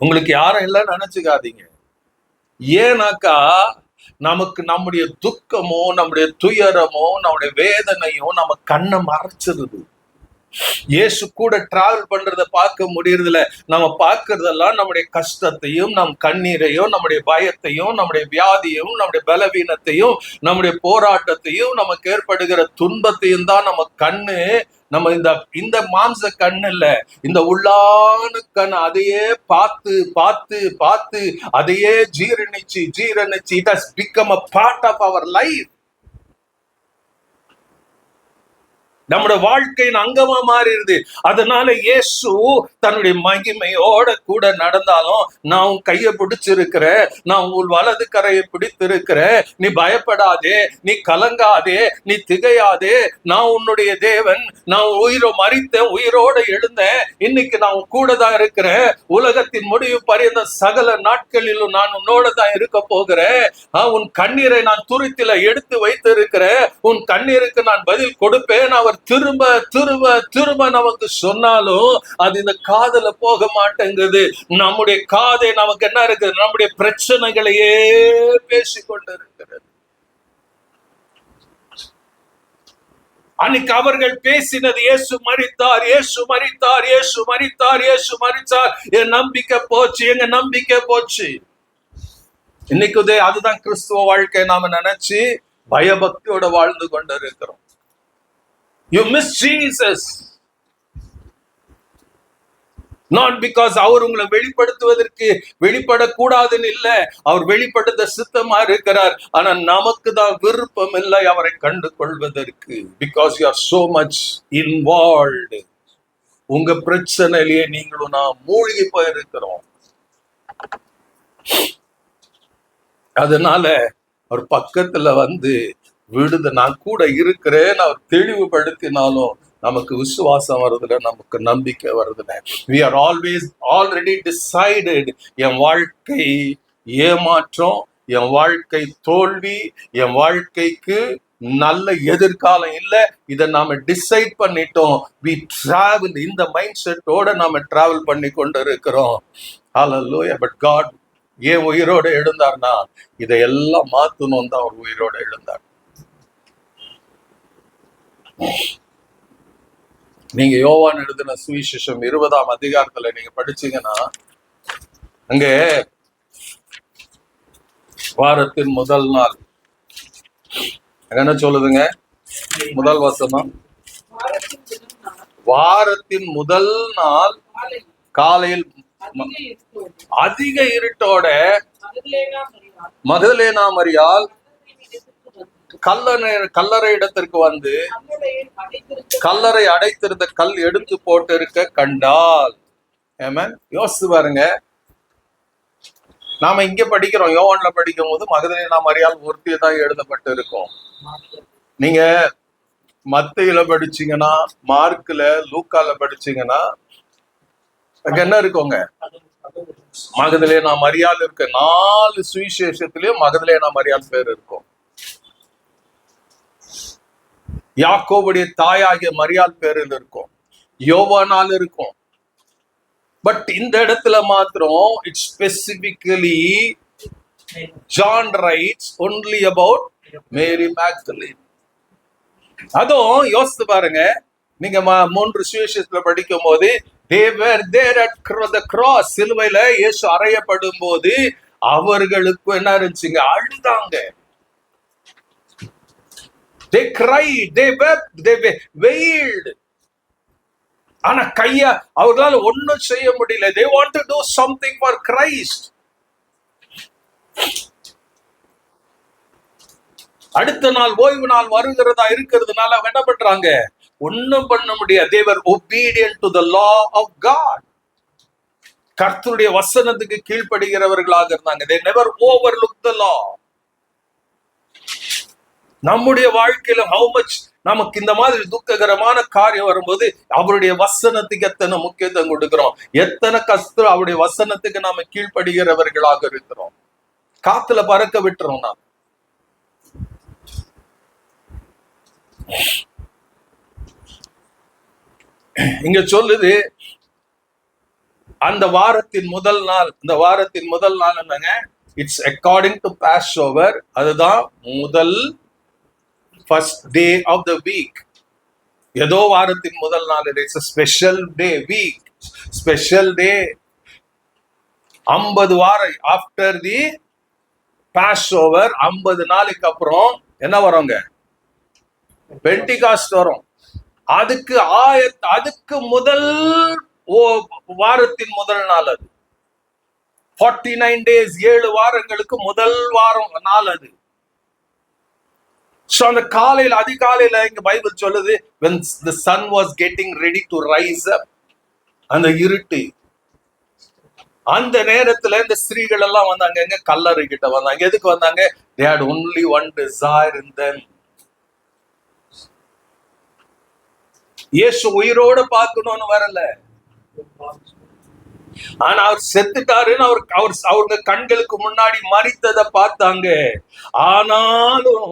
உங்களுக்கு யாரும் இல்லை நினைச்சுக்காதீங்க. ஏன்னாக்கா நமக்கு நம்முடைய துக்கமோ, நம்முடைய துயரமோ, நம்முடைய வேதனையோ நம்ம கண்ணை மறைச்சிருது. இயேசு கூட டிராவல் பண்றத பார்க்க முடியறதில்ல. நம்ம பார்க்கறதெல்லாம் நம்முடைய கஷ்டத்தையும், நம் கண்ணீரையும், நம்முடைய பயத்தையும், நம்முடைய வியாதியும், நம்முடைய பலவீனத்தையும், நம்முடைய போராட்டத்தையும், நமக்கு ஏற்படுகிற துன்பத்தையும் தான் நம்ம கண்ணு. நம்ம இந்த மாம்ச கண்ணு இல்ல, இந்த உள்ளான கண் அதையே பார்த்து பார்த்து பார்த்து அதையே ஜீரணிச்சு it has become a part of our life. நம்முடைய வாழ்க்கையின் அங்கமா மாறிடுது. அதனால இயேசு தன்னுடைய மகிமையோட கூட நடந்தாலும், நான் உன் கையை பிடிச்சிருக்கிற, நான் உன் வலது கரையை பிடித்திருக்கிற, நீ பயப்படாதே, நீ கலங்காதே, நீ திகையாதே, நான் உன்னுடைய தேவன், நான் மரித்தேன், உயிரோட எழுந்தேன், இன்னைக்கு நான் உன் கூட தான் இருக்கிறேன், உலகத்தின் முடிவு பரியந்த சகல நாட்களிலும் நான் உன்னோட தான் இருக்க போகிறேன், உன் கண்ணீரை நான் துருத்தில எடுத்து வைத்து இருக்கிறேன், உன் கண்ணீருக்கு நான் பதில் கொடுப்பேன். அவர் திரும்ப திரும்ப திரும்ப நமக்கு சொன்னாலும் அது இந்த காதுல போக மாட்டேங்குது. நம்முடைய காதை நமக்கு என்ன இருக்குது? நம்முடைய பிரச்சனைகளையே பேசிக்கொண்டு இருக்கிறது. அன்னைக்கு அவர்கள் பேசினது இயேசு மரித்தார், இயேசு மரித்தார், இயேசு மரித்தார், இயேசு மரித்தார், என் நம்பிக்கை போச்சு, எங்க நம்பிக்கை போச்சு. இன்னைக்கு அதுதான் கிறிஸ்துவ வாழ்க்கை. நாம நினைச்சு பயபக்தியோட வாழ்ந்து கொண்டு இருக்கிறோம். You miss Jesus. Not because அவர் உங்களை வெளிப்படுத்துவதற்கு வெளிப்படக்கூடாதுன்னு இல்ல, அவர் வெளிப்படுத்த சித்தமா இருக்கிறார். ஆனா நமக்கு தான் விருப்பம் இல்லை அவரை கண்டு கொள்வதற்கு. Because you are so much involved. உங்க பிரச்சனையிலேயே நீங்களும் நான் மூழ்கி போயிருக்கிறோம். அதனால அவர் பக்கத்துல வந்து விடுத நான் கூட இருக்கிறேன்னு அவர் தெளிவுபடுத்தினாலும் நமக்கு விசுவாசம் வருதுல, நமக்கு நம்பிக்கை வருதுல. we are already decided. என் வாழ்க்கை ஏமாற்றம், என் வாழ்க்கை தோல்வி, என் வாழ்க்கைக்கு நல்ல எதிர்காலம் இல்லை, இதை நாம டிசைட் பண்ணிட்டோம். we travel இந்த மைண்ட் செட்டோட நாம டிராவல் பண்ணி கொண்டு இருக்கிறோம். Hallelujah. But God ஏன் உயிரோட எழுந்தார்னா இதையெல்லாம் மாத்தணும் தான் அவர் உயிரோட எழுந்தார். நீங்க யோவான் எழுதின சுவிசேஷம் 20ஆம் அதிகாரத்துல நீங்க படிச்சீங்கன்னா, அங்க வாரத்தின் முதல் நாள் என்ன சொல்லுதுங்க? முதல் வசனம், வாரத்தின் முதல் நாள் காலையில் அதிக இருட்டோட மகதலேனா மரியாள் கல்லறை இடத்திற்கு வந்து கல்லறை அடைத்திருந்த கல் எடுத்து போட்டு இருக்க கண்டால். யோசிச்சு பாருங்க, நாம இங்க படிக்கிறோம், யோவான்ல படிக்கும் போது மகதலேனா மரியாள் ஒருத்தியை தான் எழுதப்பட்டு இருக்கும். நீங்க மத்தேயுல படிச்சீங்கன்னா, மார்க்ல, லூக்கால படிச்சீங்கன்னா அங்க என்ன இருக்குங்க? மகதலேனா மரியாள் இருக்கு. 4 சுவிசேஷத்திலயும் மகதலேனா மரியாள் பேர் இருக்கும். யாக்கோபுடைய தாயாகிய மரியாள் பேரில் இருக்கும், யோவானால் இருக்கும். பட் இந்த இடத்துல மாத்திரம் it specifically John writes only about Mary Magdalene. அதுவும் யோசித்து பாருங்க, நீங்க 3 சுவிசேஷத்துல படிக்கும் போது they were there at the cross, சிலுவையில இயேசு அறையப்படும் போது அவர்களுக்கும் என்ன இருந்துச்சுங்க? அழுதாங்க. They cried, they wept, they wailed. ஆனா அவர்களால ஒன்னும் செய்ய முடியல. They want to do something for Christ. அடுத்த நாள் ஓய்வு நாள் வருகிறதா இருக்கிறதுனால என்ன பண்றாங்க? ஒன்னும் பண்ண முடியாது. They were obedient to the law of God. கர்த்தருடைய வசனத்துக்கு கீழ்ப்படுகிறவர்களாக இருந்தாங்க. They never overlooked the law. நம்முடைய வாழ்க்கையில how much நமக்கு இந்த மாதிரி துக்ககரமான காரியம் வரும்போது அவருடைய வசனத்துக்கு எத்தனை முக்கியத்துவம் கொடுக்கிறோம், எத்தனை கஷ்டம் அவருடைய வசனத்துக்கு நாம கீழ்ப்படுகிறவர்களாக இருக்கிறோம். காத்துல பறக்க விட்டுறோம். நாம் இங்க சொல்லுது அந்த வாரத்தின் முதல் நாள். இந்த வாரத்தின் முதல் நாள் என்னங்க? It's according to Passover. அதுதான் முதல் first day of the week. ஏதோ வாரத்தின் முதல் நாள். It's a special day, week, special day. 50 வாரம் after the Passover, 50 நாளுக்கு அப்புறம் என்ன வருங்க? பெண்டிகாஸ்ட் வரும். அதுக்கு முதல் வாரத்தின் முதல் நாள் அது. 49 days, 7 வாரங்களுக்கு முதல் வாரம் நாள் அது. So அந்த காலையில அதிகாலையில இங்க பைபிள் சொல்லுது when the sun was getting ready to rise up, அந்த இருட்டு, அந்த நேரத்துல இந்த ஸ்திரீகள் எல்லாம் வந்தாங்க. எங்க? கல்லறை கிட்ட வந்தாங்க. எதுக்கு வந்தாங்க? they had only one desire in them. இயேசு உயிரோட பார்க்கணும்னு வரல. ஆனா அவர் செத்துட்டாருன்னு அவங்க கண்களுக்கு முன்னாடி மரித்ததை பார்த்தாங்க. ஆனாலும்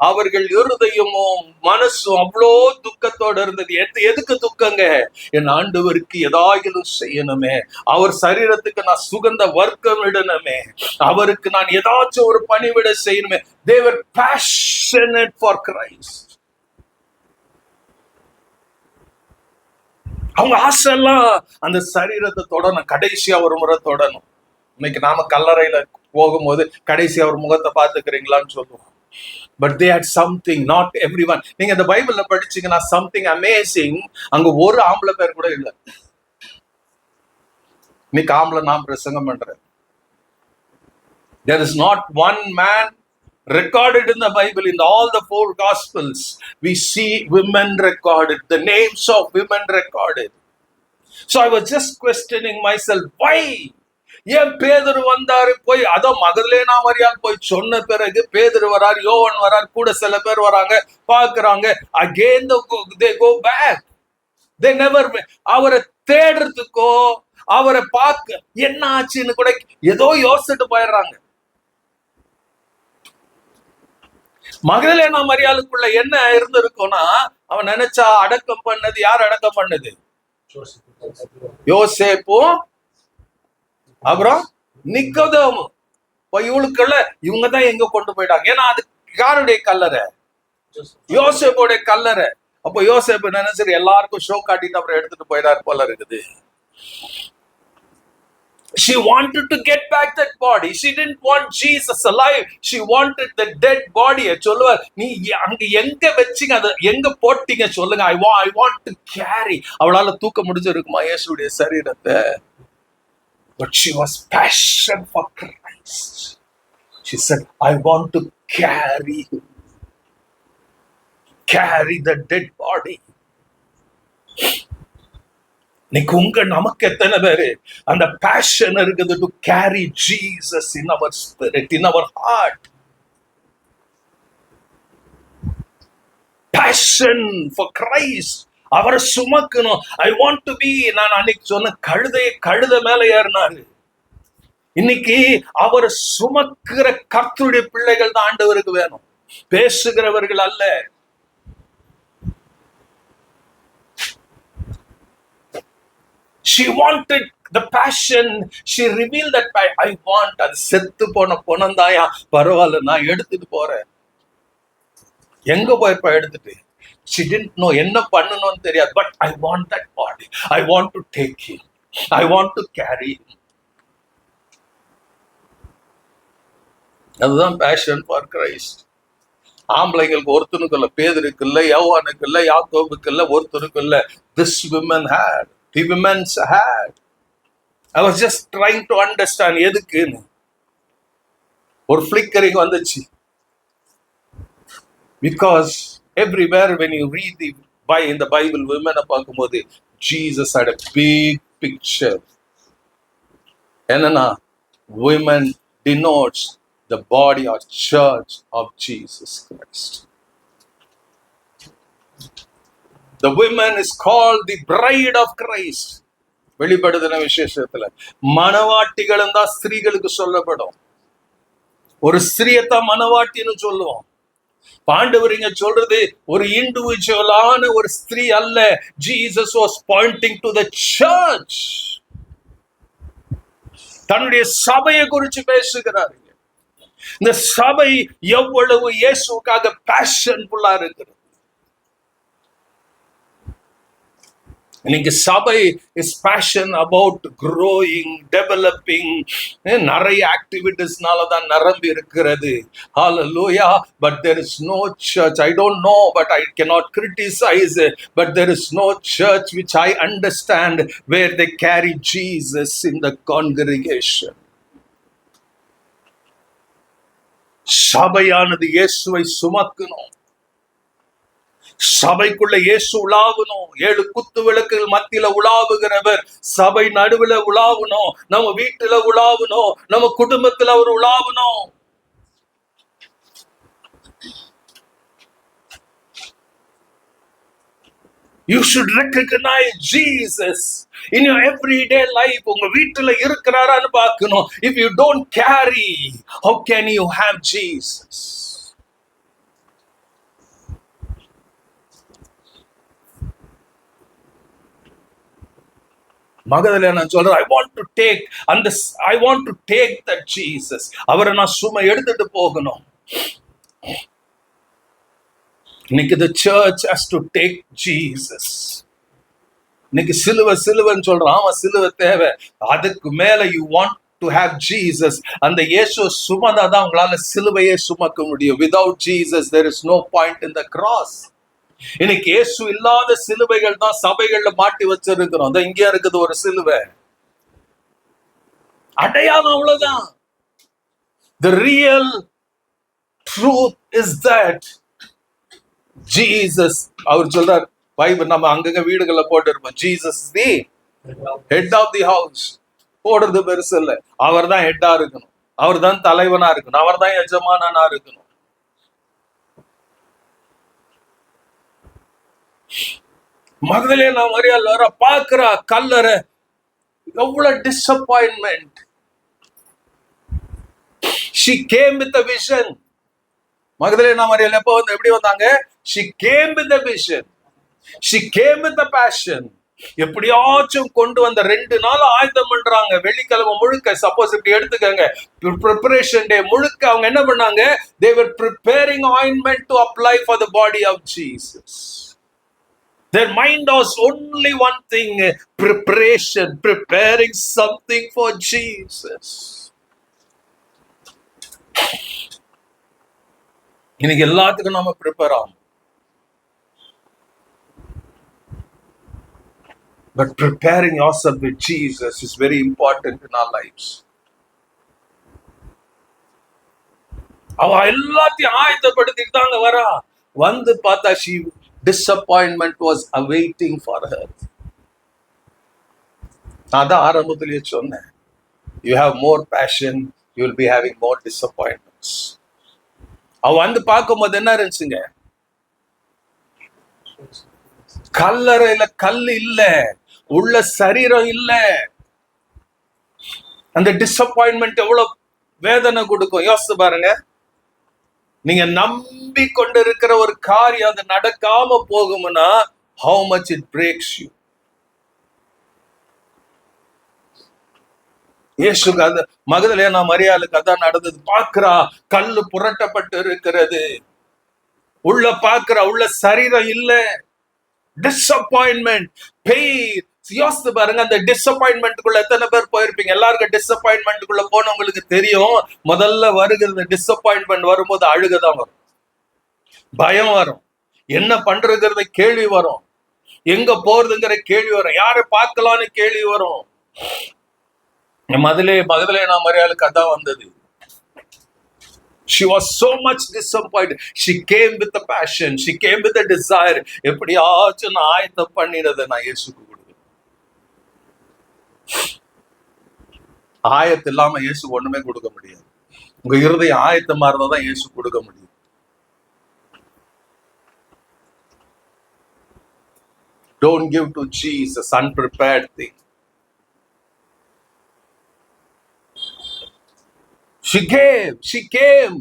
அவர்கள் இருதயமும் மனசும் அவ்வளோ துக்கத்தோட இருந்தது. எதுக்கு துக்கங்க? என் ஆண்டவருக்கு ஏதாயிலும் செய்யணுமே, அவர் சரீரத்துக்கு நான் சுகந்த வர்க்கம் இடணுமே, அவருக்கு நான் ஏதாச்சும் ஒரு பணிவிட செய்யணுமே. They were passionate for Christ. அவங்க ஆசை எல்லாம் அந்த சரீரத்தை தொடணும், கடைசியா ஒரு முறை தொடணும். இன்னைக்கு நாம கல்லறையில போகும்போது கடைசியா ஒரு முகத்தை பார்த்துக்கிறீங்களான்னு சொல்லுவோம். But they hate something, not everyone. நீங்க இந்த பைபிள்ல படிச்சீங்கன்னா சம்திங் அமேசிங். அங்க ஒரு ஆம்பளை பேர் கூட இல்லை. இன்னைக்கு ஆம்பளை நான் பிரசங்கம் பண்றேன். There is not one man recorded in the Bible. In all the 4 Gospels, we see women recorded, the names of women recorded. So I was just questioning myself, why? ஏன் பேதுரு வந்தாரு? போய் அதோ மகதலேனா மரியாள் போய் சொன்ன பிறகு பேதுரு வரார், யோவான் வரார், கூட சில பேர் வராங்க, பார்க்கறாங்க. Again they go back. They never, அவரை தேடுறதுக்கோ அவரை பார்க்க என்ன ஆச்சுன்னு கூட ஏதோ யோசிச்சுட்டு போயிடுறாங்க. மகதலேனா மரியாளுக்குள்ள என்ன இருந்திருக்கும்னா, அவன் நினைச்சா அடக்கம் பண்ணது யார்? அடக்கம் பண்ணது யோசேப்பும் அப்புறம் நிக்கோதேமும். இவங்க தான் எங்க கொண்டு போயிட்டாங்க? ஏன்னா அது யாருடைய கல்லறை? யோசேப்புடைய கல்லறை. அப்போ யோசேப்பு நினைச்சு எல்லாருக்கும் ஷோ காட்டிட்டு அப்புறம் எடுத்துட்டு போயிடாரு போல இருக்குது. She wanted to get back that body. She didn't want Jesus alive. She wanted the dead body. சொல்லுவார், நீ அங்க எங்க வச்சீங்க, அதை எங்க போட்டீங்க சொல்லுங்க. I want to carry. அவளால தூக்க முடிஞ்சிருக்குமா இயேசுடைய சரீரத்தை? But she was passion for Christ. She said, I want to carry the dead body. நமக்கு எத்தனை பேரு அந்த பேஷன் இருக்குது to carry Jesus in our spirit, in our heart. Passion for Christ. அவரை சுமக்கணும். I want to be. நான் அன்னைக்கு சொன்ன கழுதை மேல ஏறினாரு. இன்னைக்கு அவரை சுமக்கிற கர்த்தருடைய பிள்ளைகள் தான் ஆண்டவருக்கு வேணும், பேசுகிறவர்கள் அல்ல. She wanted the passion. She revealed that I want. அது செத்து போன பொணந்தாயா, பரவாயில்ல நான் எடுத்துட்டு போறேன். எங்க போயிருப்பா எடுத்துட்டு? She didn't know என்ன பண்ணணும்னு தெரியாது. But I want that body. I want to take him. I want to carry him. அதுதான் பேஷன் ஃபார் கிரைஸ்ட். ஆம்பளைங்களுக்கு ஒருத்தனுக்கு இல்ல, பேதுருக்கு இல்ல, யோவானுக்கு இல்ல, யாக்கோபுக்கு இல்ல, ஒருத்தருக்கு இல்ல. This women hate, the women's hate. I was just trying to understand எதுக்குன்னு. ஒரு flickering வந்துச்சு. Because everywhere when you read in the Bible, women பார்க்கும்போது Jesus had a big picture. என்னன்னா, women denotes the body or church of Jesus Christ. The woman is called the bride of Christ. வெளிப்படுத்தின விசேஷத்துல மணவாட்டிகளும் தான் ஸ்திரீகளுக்கு சொல்லப்படும். ஒரு ஸ்திரியத்தான் மணவாட்டின்னு சொல்லுவோம். ஆண்டவர் இங்க சொல்றது ஒரு இண்டிவிஜுவலான ஒரு ஸ்திரீ அல்ல. Jesus was Poynting to the search. தன்னுடைய சபையை குறித்து பேசுகிறார். இந்த சபை எவ்வளவு இயேசுவுக்காக பேஷன்ஃபுல்லா இருக்கிறது. இன்னைக்கு சபை is fashion about growing, developing. நிறைய ஆக்டிவிட்டிஸ்னால தான் நிரம்பி இருக்கிறது. Hallelujah. But there is no church. I don't know, but I cannot criticize it. But there is no church which I understand where they carry Jesus in the congregation. சபையானது இயேசுவை சுமக்கணும். சபைக்குள்ள இயேசு உலாவணும். 7 குத்து விளக்குகள் மத்தியில உலாவுகிறவர் சபை நடுவுல உலாவணும். நம்ம வீட்டுல உலாவணும். நம்ம குடும்பத்துல அவர் உலாவணும். You should recognize Jesus in your everyday life. உங்க வீட்டுல இருக்கிறாரான்னு பார்க்கணும். If you don't carry, how can you have Jesus? மகதலே நான் சொல்றேன், I want to take that Jesus. அவரை நான் சும்மா எடுத்துட்டு போகணும். இன்னைக்கு the church has to take Jesus. இன்னைக்கு சிலுவைன்னு சொல்றான். ஆமா, சிலுவை தேவை. அதுக்கு மேல you want to have Jesus. அந்த இயேசு சுமந்தாதான் உங்களால சிலுவையே சுமக்க முடியும். Without Jesus there is no point in the cross. இன்னைக்கு இயேசு இல்லாத சிலுவைகள் தான் சபைகள்ல மாட்டி வச்சிருக்கிறோம். அதான் இங்கே இருக்குது ஒரு சிலுவை. அடையாளம் அவ்வளவுதான். The real truth is that Jesus, அவர் சொல்றார், பைபிள் நம்ம அங்கங்க வீடுகள்ல போட்டு இருப்போம், Jesus is the head of the house. போடுறது பெருசு இல்ல. அவர் தான் ஹெட்டா இருக்கணும். அவர் தான் தலைவனா இருக்கணும். அவர் தான் எஜமானனா இருக்கணும். மகதலேனா மரியாள் வர பாக்குறா கல்லறை. எவ்வளவு disappointment. She came with a vision. மகதலேனா மரியாள் எப்போ வந்து எப்படி வந்தாங்க? She came with a vision. She came with a passion. எப்படியாச்சும் கொண்டு வந்த 2 நாள் ஆயத்தம் பண்றாங்க. வெள்ளிக்கிழமை முழுக்க, சப்போஸ் இப்படி எடுத்துக்கங்க, preparation day முழுக்க அவங்க என்ன பண்ணாங்க? They were preparing ointment to apply for the body of Jesus. Their mind was only one thing, preparation, preparing something for Jesus. இன்னைக்கு எல்லாத்துக்கும் நாம ப்ரிப்பேர் ஆகும். But preparing yourself with Jesus is very important in our lives. அவ எல்லாத்தையும் ஆயத்தப்படுத்திட்டு தாங்க வரா. வந்து பார்த்தா disappointment was awaiting for her. அதான் ஆரம்பத்திலேயே சொன்னேன், you have more passion, you will be having more disappointments. அவ வந்து பார்க்கும்போது என்ன இருந்துச்சுங்க? கல்லறையில கல் இல்ல, உள்ள சரீரம் இல்ல. அந்த டிசப்பாயின்மெண்ட் எவ்வளவு வேதனை கொடுக்கும் யோசிச்சு பாருங்க. நீங்க நம்பி கொண்டு இருக்கிற ஒரு காரியம் அது நடக்காம போகும்னா how much it breaks you. இயேசுக்கு அது மகதலேனா மரியாளுக்கு அதான் நடந்தது. பாக்குறா கல்லு புரட்டப்பட்டு இருக்கிறது. உள்ள பாக்குறா உள்ள சரீரம் இல்ல. டிசப்பாயின்மெண்ட், பெயின், யோசித்து பாருங்க, அந்த டிசப்பாயின்மெண்ட்டுக்குள்ள எத்தனை பேர் போயிருப்பீங்க? எல்லாருக்கும் டிசப்பாயின்மெண்ட்டுக்குள்ள போனவங்களுக்கு தெரியும், முதல்ல வருகிறது டிசப்பாயின்மெண்ட் வரும்போது அழுகதான் வரும், பயம் வரும், என்ன பண்றதுங்கிறத கேள்வி வரும், எங்க போறதுங்கிற கேள்வி வரும், யாரை பார்க்கலான்னு கேள்வி வரும். மகதலேனா மரியாளுக்கு அதான் வந்தது. She was so much disappointed. She came with a passion. She came with a desire. எப்படியாச்சும் நான் ஆயத்தம் பண்ணினதை நான் இயேசுக்கு கொடுக்கிறேன். ஆயத்து இல்லாம இயேசு ஒண்ணுமே கொடுக்க முடியாது. உங்க இருதயம் ஆயத்தமா இருந்தா தான் இயேசு கொடுக்க முடியும். Don't give to Jesus unprepared thing. She came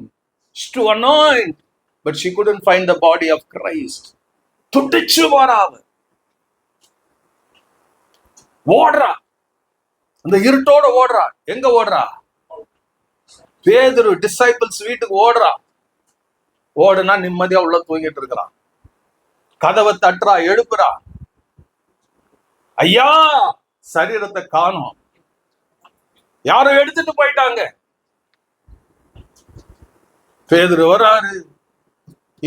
to anoint, but she couldn't find the body of Christ. துடிச்சு வராவ, ஓடுறா, அந்த இருட்டோட ஓடுறா. எங்க ஓடுறா? பேதுரு டிசைபிள்ஸ் வீட்டுக்கு ஓடுறா. ஓடுனா நிம்மதியா உள்ள தூங்கிட்டு இருக்கிறான். கதவை தட்டுறா, எழுப்புறா. ஐயா, சரீரத்தை காணோம், யாரும் எடுத்துட்டு போயிட்டாங்க. பேதுரு வராரு,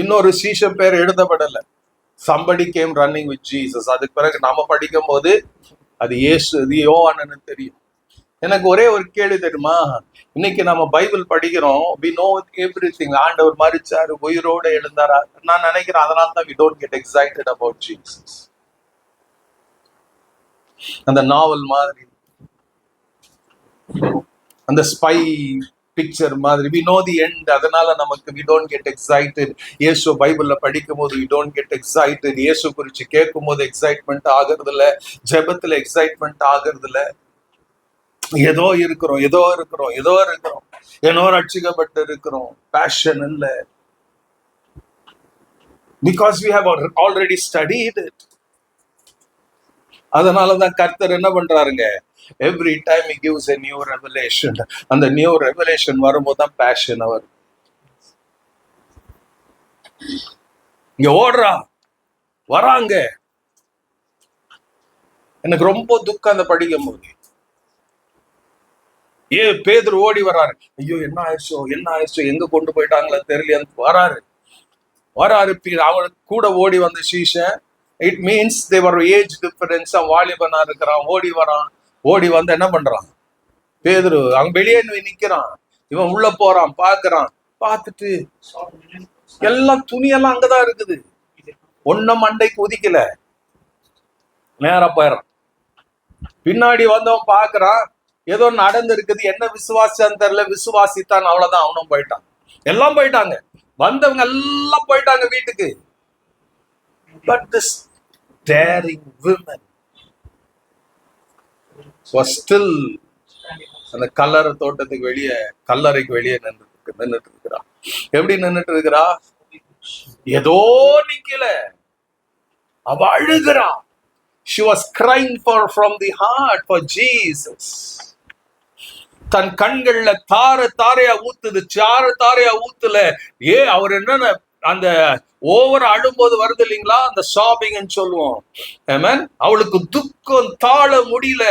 இன்னொரு சீஷன் பேர் எழுதப்படல. somebody came running with Jesus. அதுக்கு பிறகு நாம படிக்கும் போது அது இயேசு, அது யோவான்னு தெரியும். எனக்கு ஒரே ஒரு கேள்வி தெரியுமா? இன்னைக்கு நம்ம பைபிள் படிக்கிறோம், we know everything. ஆண்டவர் மரிச்சாரு, உயிரோட எழுந்தாரா, நான் நினைக்கிறேன் அதனால தான் we don't get excited about Jesus. அந்த நாவல் மாதிரி, அந்த ஸ்பை பிக்சர் மாதிரி, we know the end. அதனால நமக்கு we don't get excited. இயேசு பைபிள்ல படிக்கும் போது we don't get excited. இயேசு குறிச்சு கேட்கும் போது எக்ஸைட்மெண்ட் ஆகிறது இல்ல, ஜெபத்துல எக்ஸைட்மெண்ட் ஆகிறது இல்ல. ஏதோ இருக்கிறோம், ஏனோ ரட்சிக்கப்பட்டு இருக்கிறோம், பேஷன் இல்ல. Because we have already studied it. அதனாலதான் கர்த்தர் என்ன பண்றாருங்க, every time he gives a new revelation. அந்த நியூ ரெவலேஷன் வரும்போது தான் பேஷன் வரும். இங்க ஓடுறா, வராங்க. எனக்கு ரொம்ப துக்கம் அந்த படிக்கும் போது. பேதுரு ஓடி வர்றாரு, ஐயோ என்ன ஆயிடுச்சோ, எங்க கொண்டு போயிட்டாங்களோ தெரியல. வராரு, அவனுக்கு கூட ஓடி வந்த சீஷன். It means their age difference. வாலிபனா இருக்கிறான், ஓடி வந்து என்ன பண்றான்? பேதுரு அங்க வெளியே நிக்கிறான், இவன் உள்ள போறான், பாக்குறான். பார்த்துட்டு எல்லாம் துணியெல்லாம் அங்கதான் இருக்குது, ஒன்னும் மண்டைக்கு உதிக்கல, நேரா போயிடறான். பின்னாடி வந்தவன் பாக்குறான், ஏதோ நடந்து இருக்குது, என்ன விசுவாசம் தெரியல, விசுவாசித்தான், அவ்வளவுதான், அவனும் போயிட்டான். எல்லாம் போயிட்டாங்க, வந்தவங்க எல்லாம் போயிட்டாங்க வீட்டுக்கு. But this daring woman was still அந்த கல்லறை தோட்டத்துக்கு வெளியே, கல்லறைக்கு வெளியே நின்றுட்டு இருக்கிறா. எப்படி நின்றுட்டு இருக்கிறா? ஏதோ நிக்கல, அவ அழுகிறா. She was crying from the heart for Jesus. தன் கண்கள்ல தாரையா ஊத்துல. அவர் என்ன அந்த ஓவர் அழும்போது வருது இல்லைங்களா, அந்த சாபிங்னு சொல்லுவோம். ஆமென். அவளுக்கு துக்கம் தாழ முடியல.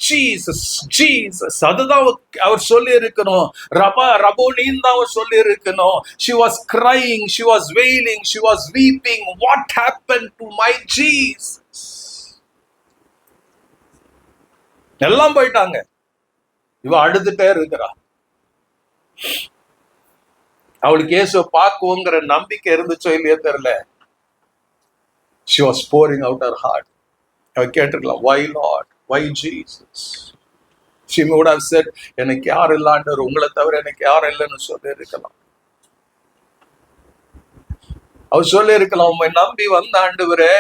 ஜீசஸ் அதுதான் அவர் சொல்லி இருக்கணும். ரபோனின்னு தான் அவர் சொல்லி இருக்கணும். she was crying, she was wailing, she was weeping. What happened to my Jesus? எல்லாம் போயிட்டாங்க, இவ அழுதுட்டே இருக்கிறா. அவளுக்கு இயேசுவை பார்க்குவோங்கிற நம்பிக்கை இருந்துச்சோ இல்லையோ தெரியல. She was pouring out her heart. அவ கேட்டிருக்கலாம், why Lord, why Jesus? She would have said, எனக்கு யார் இல்லாண்டவர், உங்களை தவிர எனக்கு யாரும் இல்லைன்னு சொல்லி இருக்கலாம். அவர் சொல்லி இருக்கலாம், உண்மை நம்பி வந்த ஆண்டவரே,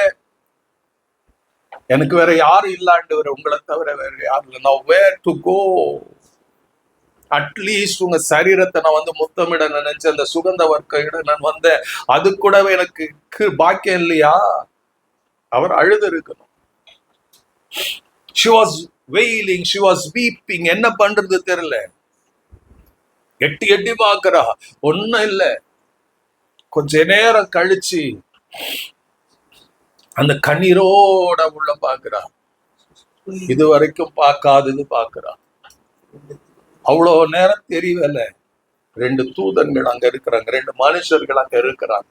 எனக்கு வேற யாரும் இல்ல ஆண்டவரே, உங்களை தவிர வேற யாரும் இல்லை. Now where to go? At least உங்க சரீரத்தை நான் வந்து முத்தமிட நினைச்சேன், அந்த சுகந்த வர்க்கையிட நான் வந்தேன், அது கூட எனக்கு பாக்கியம் இல்லையா? அவர் அழுது இருக்கணும். She was wailing, she was weeping. என்ன பண்றது தெரியல, எட்டி பாக்குறா, ஒன்னும் இல்ல. கொஞ்ச நேரம் கழிச்சு அந்த கண்ணீரோட உள்ள பாக்குறா, இதுவரைக்கும் பார்க்காதது பார்க்கிறான். அவ்வளவு நேரம் தெரியல. 2 தூதன்கள் அங்க இருக்கிறாங்க, 2 மனுஷர்கள் அங்க இருக்கிறாங்க.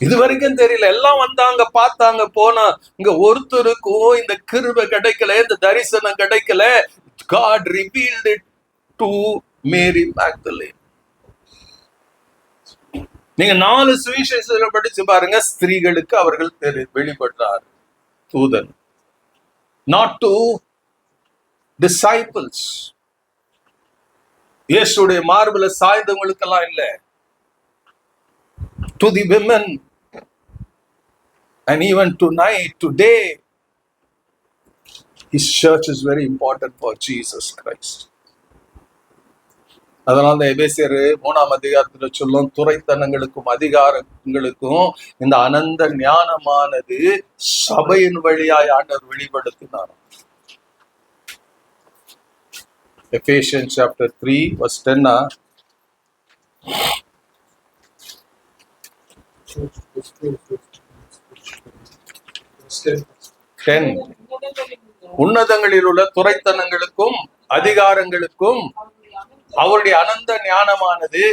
இது வரைக்கும் தெரியல. எல்லாம் வந்தாங்க, பார்த்தாங்க, போனா இங்க ஒருத்தருக்கும் இந்த கிருபை கிடைக்கல, இந்த தரிசனம் கிடைக்கல. God revealed it to Mary Magdalene. நீங்க 4 சுவிசேஷங்களை படிச்சு பாருங்க, ஸ்திரீகளுக்கு அவர்கள் வெளிப்பட்டார் தூதன். Not to disciples. இயேசுடைய மார்புல சாய்ந்தவங்களுக்கெல்லாம் இல்ல. To the women. And even tonight, today, His church is very important for Jesus Christ. அதனால தான் எபேசியர் 3ஆம் அதிகாரத்துல சொல்லும், துரைத்தனங்களுக்கும் அதிகாரங்களுக்கும் இந்த அனந்த ஞானமானது சபையின் வழியாய் ஆண்டவர் வெளிப்படுத்தினார். Ephesians chapter 3 verse 10. உன்னதங்களில் உள்ள துரைத்தனங்களுக்கும் அதிகாரங்களுக்கும் அவருடைய அனந்த ஞானமானது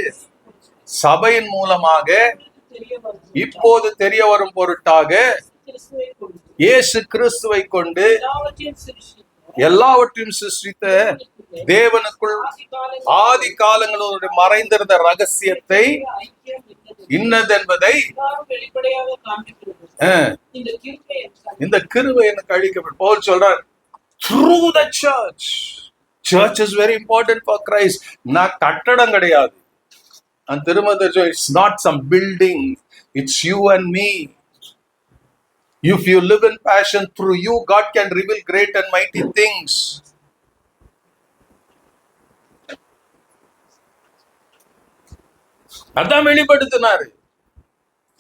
சபையின் மூலமாக இப்போது தெரிய வரும் பொருட்டாக இயேசு கிறிஸ்துவை கொண்டு எல்லாவற்றையும் சிருஷ்டித்த தேவனுக்குள் ஆதி காலங்களோடு மறைந்திருந்த ரகசியத்தை இன்னதென்பதை இந்த கிருபை எனக்கு அளிக்கப்படும். பவுல் சொல்றார், through the church. Church is very important for Christ. நான் கட்டடம் கிடையாது. And it's not some building. It's you and me. If you live in passion, through you God can reveal great and mighty things. அதான் வெளிப்படுத்தினாரு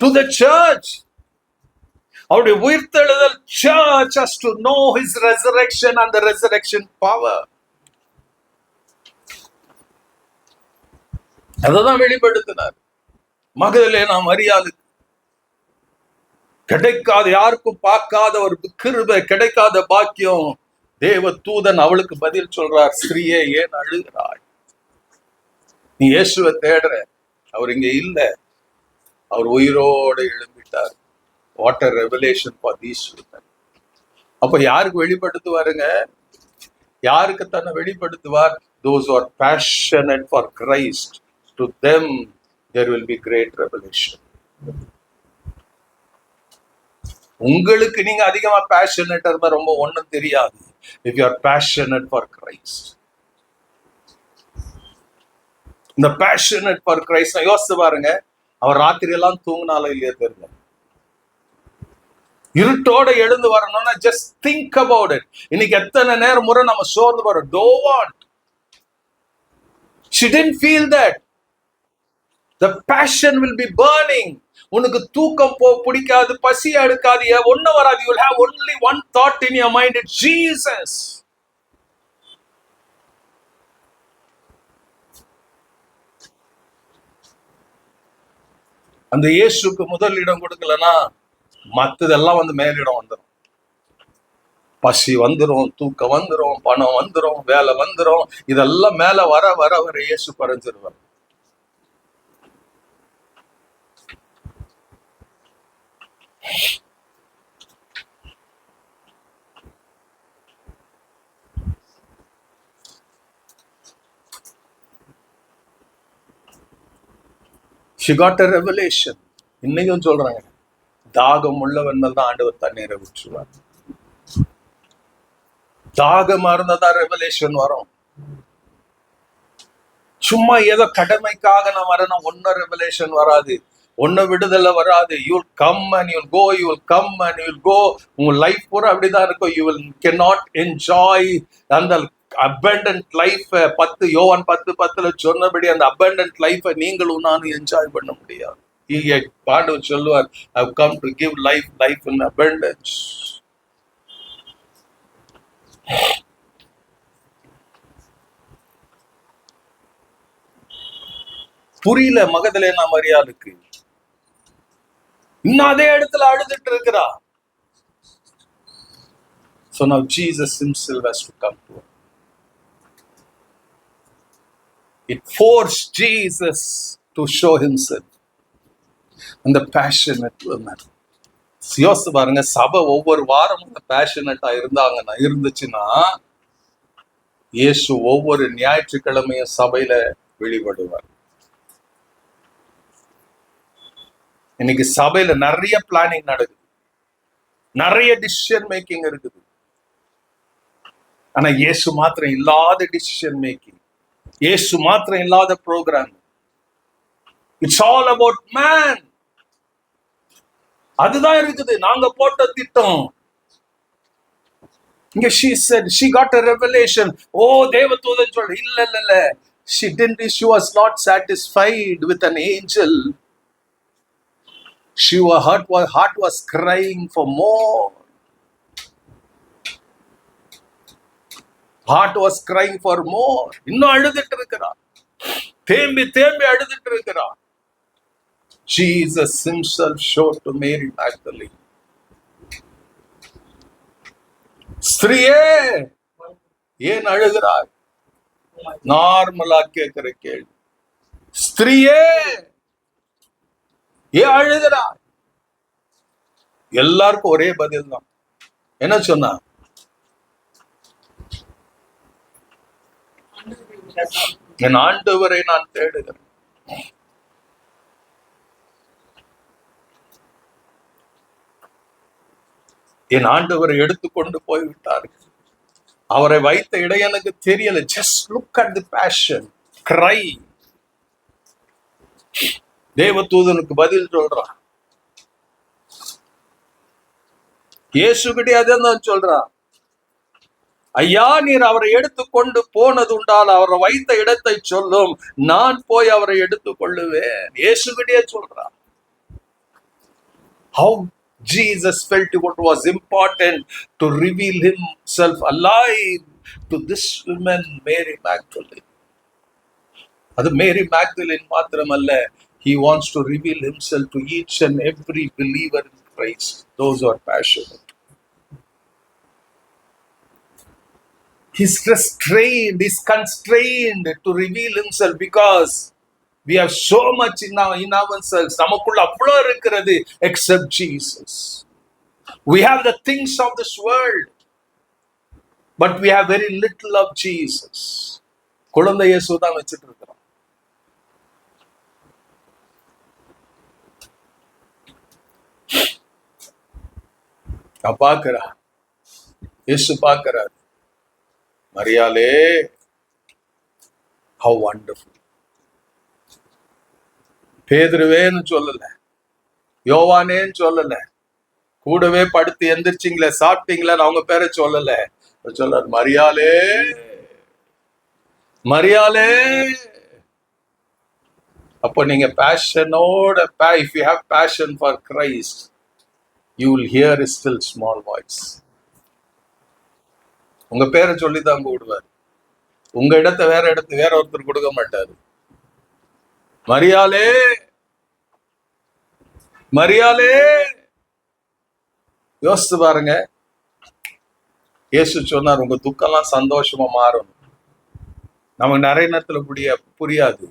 to the church. அவருடைய உயிர்த்தெழுதல், church has to know His resurrection and the resurrection power. அததான் வெளிப்படுத்தினார். Magdalene மரியாளுக்கு கிடைக்காத, யாருக்கும் பார்க்காத ஒரு கிருபை, கிடைக்காத பாக்கியம். தேவ தூதன் அவளுக்கு பதில் சொல்றார், ஸ்திரீயே ஏன் அழுகிறாய்? நீ இயேசுவை தேடுற, அவர் இங்க இல்ல, அவர் உயிரோடு எழும்பிட்டார். What a revelation for these women. அப்ப யாருக்கு வெளிப்படுத்துவாருங்க? யாருக்கு தன்னை வெளிப்படுத்துவார்? Those who are passionate for Christ, to them there will be great revelation. உங்களுக்கு நீங்க அதிகமா பேஷனேட்டா இருந்தா ரொம்ப ஒண்ணும் தெரியாது. If you are passionate for Christ, இந்த passionate for Christ யோசிச்சு பாருங்க. அவர் ராத்திரி எல்லாம் தூங்கினாலும் இல்லையா தெரியல, இருட்டோட எழுந்து வரணும்னா just think about it. இன்னைக்கு எத்தனை நேரம் முறை நம்ம சோர்ந்து வரோம். Don't want. She didn't feel that. The passion will be burning. உனக்கு தூக்கம் பிடிக்காது, பசி எடுக்காது, ஒன்னும் வராது. You will have only one thought in your mind, it's Jesus. அந்த இயேசுக்கு முதல் இடம் கொடுக்கலன்னா மத்ததெல்லாம் வந்து மேலிடம் வந்துடும். பசி வந்துடும், தூக்கம் வந்துடும், பணம் வந்துடும், வேலை வந்துடும். இதெல்லாம் மேல வர வர வர இயேசு பறிஞ்சிருவார். She got a revelation. இன்னைக்கும் சொல்றாங்க, தாகம் உள்ளவன் தான் ஆண்டவர் தண்ணீரை ஊற்றுவார். தாகமா இருந்தாதான் ரெவலேஷன் வரும். சும்மா ஏதோ கடமைக்காக நான் வரணும், ஒன்னும் ரெவலேஷன் வராது, ஒன்னும் விடுதலை வராது. You will come and you will go, you will come and you will go. உங்க லைஃப் பூரா அப்படிதான் இருக்கும். யூ வில் cannot enjoy அந்த abundant life. யோவான் 10:10 சொன்னபடி அந்த abundant life நீங்களும் நானும் என்ஜாய் பண்ண முடியாது. பாண்டவர் சொல்லுவார், I have come to give life in abundance. புரியல மகதலேனா மரியாளுக்கு. இன்னும் அதே இடத்துல அழுதுட்டு இருக்கிறா. So now Jesus himself has to come to her. It forced Jesus to show himself and the passionate woman. யோசிச்சு பாருங்க, சபை ஒவ்வொரு வாரமும் இந்த பேஷனட்டா இருந்துச்சுன்னா இயேசு ஒவ்வொரு ஞாயிற்றுக்கிழமையும் சபையில வெளிப்படுவார். இன்னைக்கு சபையில நிறைய பிளானிங் நடக்குது, நிறைய டிசிஷன் மேக்கிங் இருக்குது. ஆனா இயேசு மாத்திரம் இல்லாத டிசிஷன் மேக்கிங், இயேசு மாத்திரம் இல்லாத program. It's all about man. அதுதான் இருக்குது நாங்க போட்ட திட்டம். இங்க she said she got a revelation. தேவதூதன் சொல்ற இல்ல she didn't, she was not satisfied with an angel. Her heart was crying for more. Heart was crying for more. இன்னும் அழுதுட்டு இருக்கிறா, தேம்பி அழுதுட்டு இருக்கிறா. Jesus himself showed to Mary Magdalene. ஸ்திரியே ஏன் அழுகிறாய்? நார்மலா கேட்கிற கேள்வி. ஸ்திரியே ஏன் அழுகிறாய்? எல்லாருக்கும் ஒரே பதில் தான். என்ன சொன்னா? என் ஆண்டவரை நான் தேடுகிறேன். என் ஆண்டவரை எடுத்துக்கொண்டு போய்விட்டார்கள். அவரை வைத்த இடம் எனக்கு தெரியல. Just look at the passion, cry. தேவதூதனுக்கு பதில் சொல்றான். இயேசுகிட்டே அதான் சொல்றான், ஐயா நீர் அவரை எடுத்துக்கொண்டு போனது உண்டால் அவரை வைத்த இடத்தை சொல்லும், நான் போய் அவரை எடுத்துக்கொள்ளுவேன். இயேசுகிட்டே சொல்றான். How Jesus felt what was important to reveal himself alive to this woman, Mary Magdalene. அது மேரி மேக்தலின் மாத்திரமல்ல, he wants to reveal himself to each and every believer in Christ, those who are passionate. He's restrained, he's constrained to reveal himself because we have so much in ourselves. நமக்குள்ள அவ்வளவு இருக்கிறது except Jesus. We have the things of this world, but we have very little of Jesus. குழந்தை இயேசு தான் வச்சிட்டு இருக்கிறோம். பாக்குறா, இயேசு பாக்குறாரு. மரியாளே, how wonderful. பேதுருவேன்னு சொல்லல, யோவானேன்னு சொல்லல, கூடவே படுத்து எந்திரிச்சிங்களே சாப்பிட்டீங்களான்னு அவங்க பேரை சொல்லல. சொல்றாரு, மரியாளே, மரியாளே. அப்போ நீங்க பேஷனோட, if you have passion for Christ, you will hear a still small voice. உங்க பேரை சொல்லிதான் கூடுவார். உங்க இடத்தை வேற ஒருத்தர் கொடுக்க மாட்டாரு. மரியாளே, மரியாளே. யோசிச்சு பாருங்க. இயேசு சொன்னார், உங்க துக்கம்லாம் சந்தோஷமா மாறும். நமக்கு நிறைய நேரத்துல புரியாது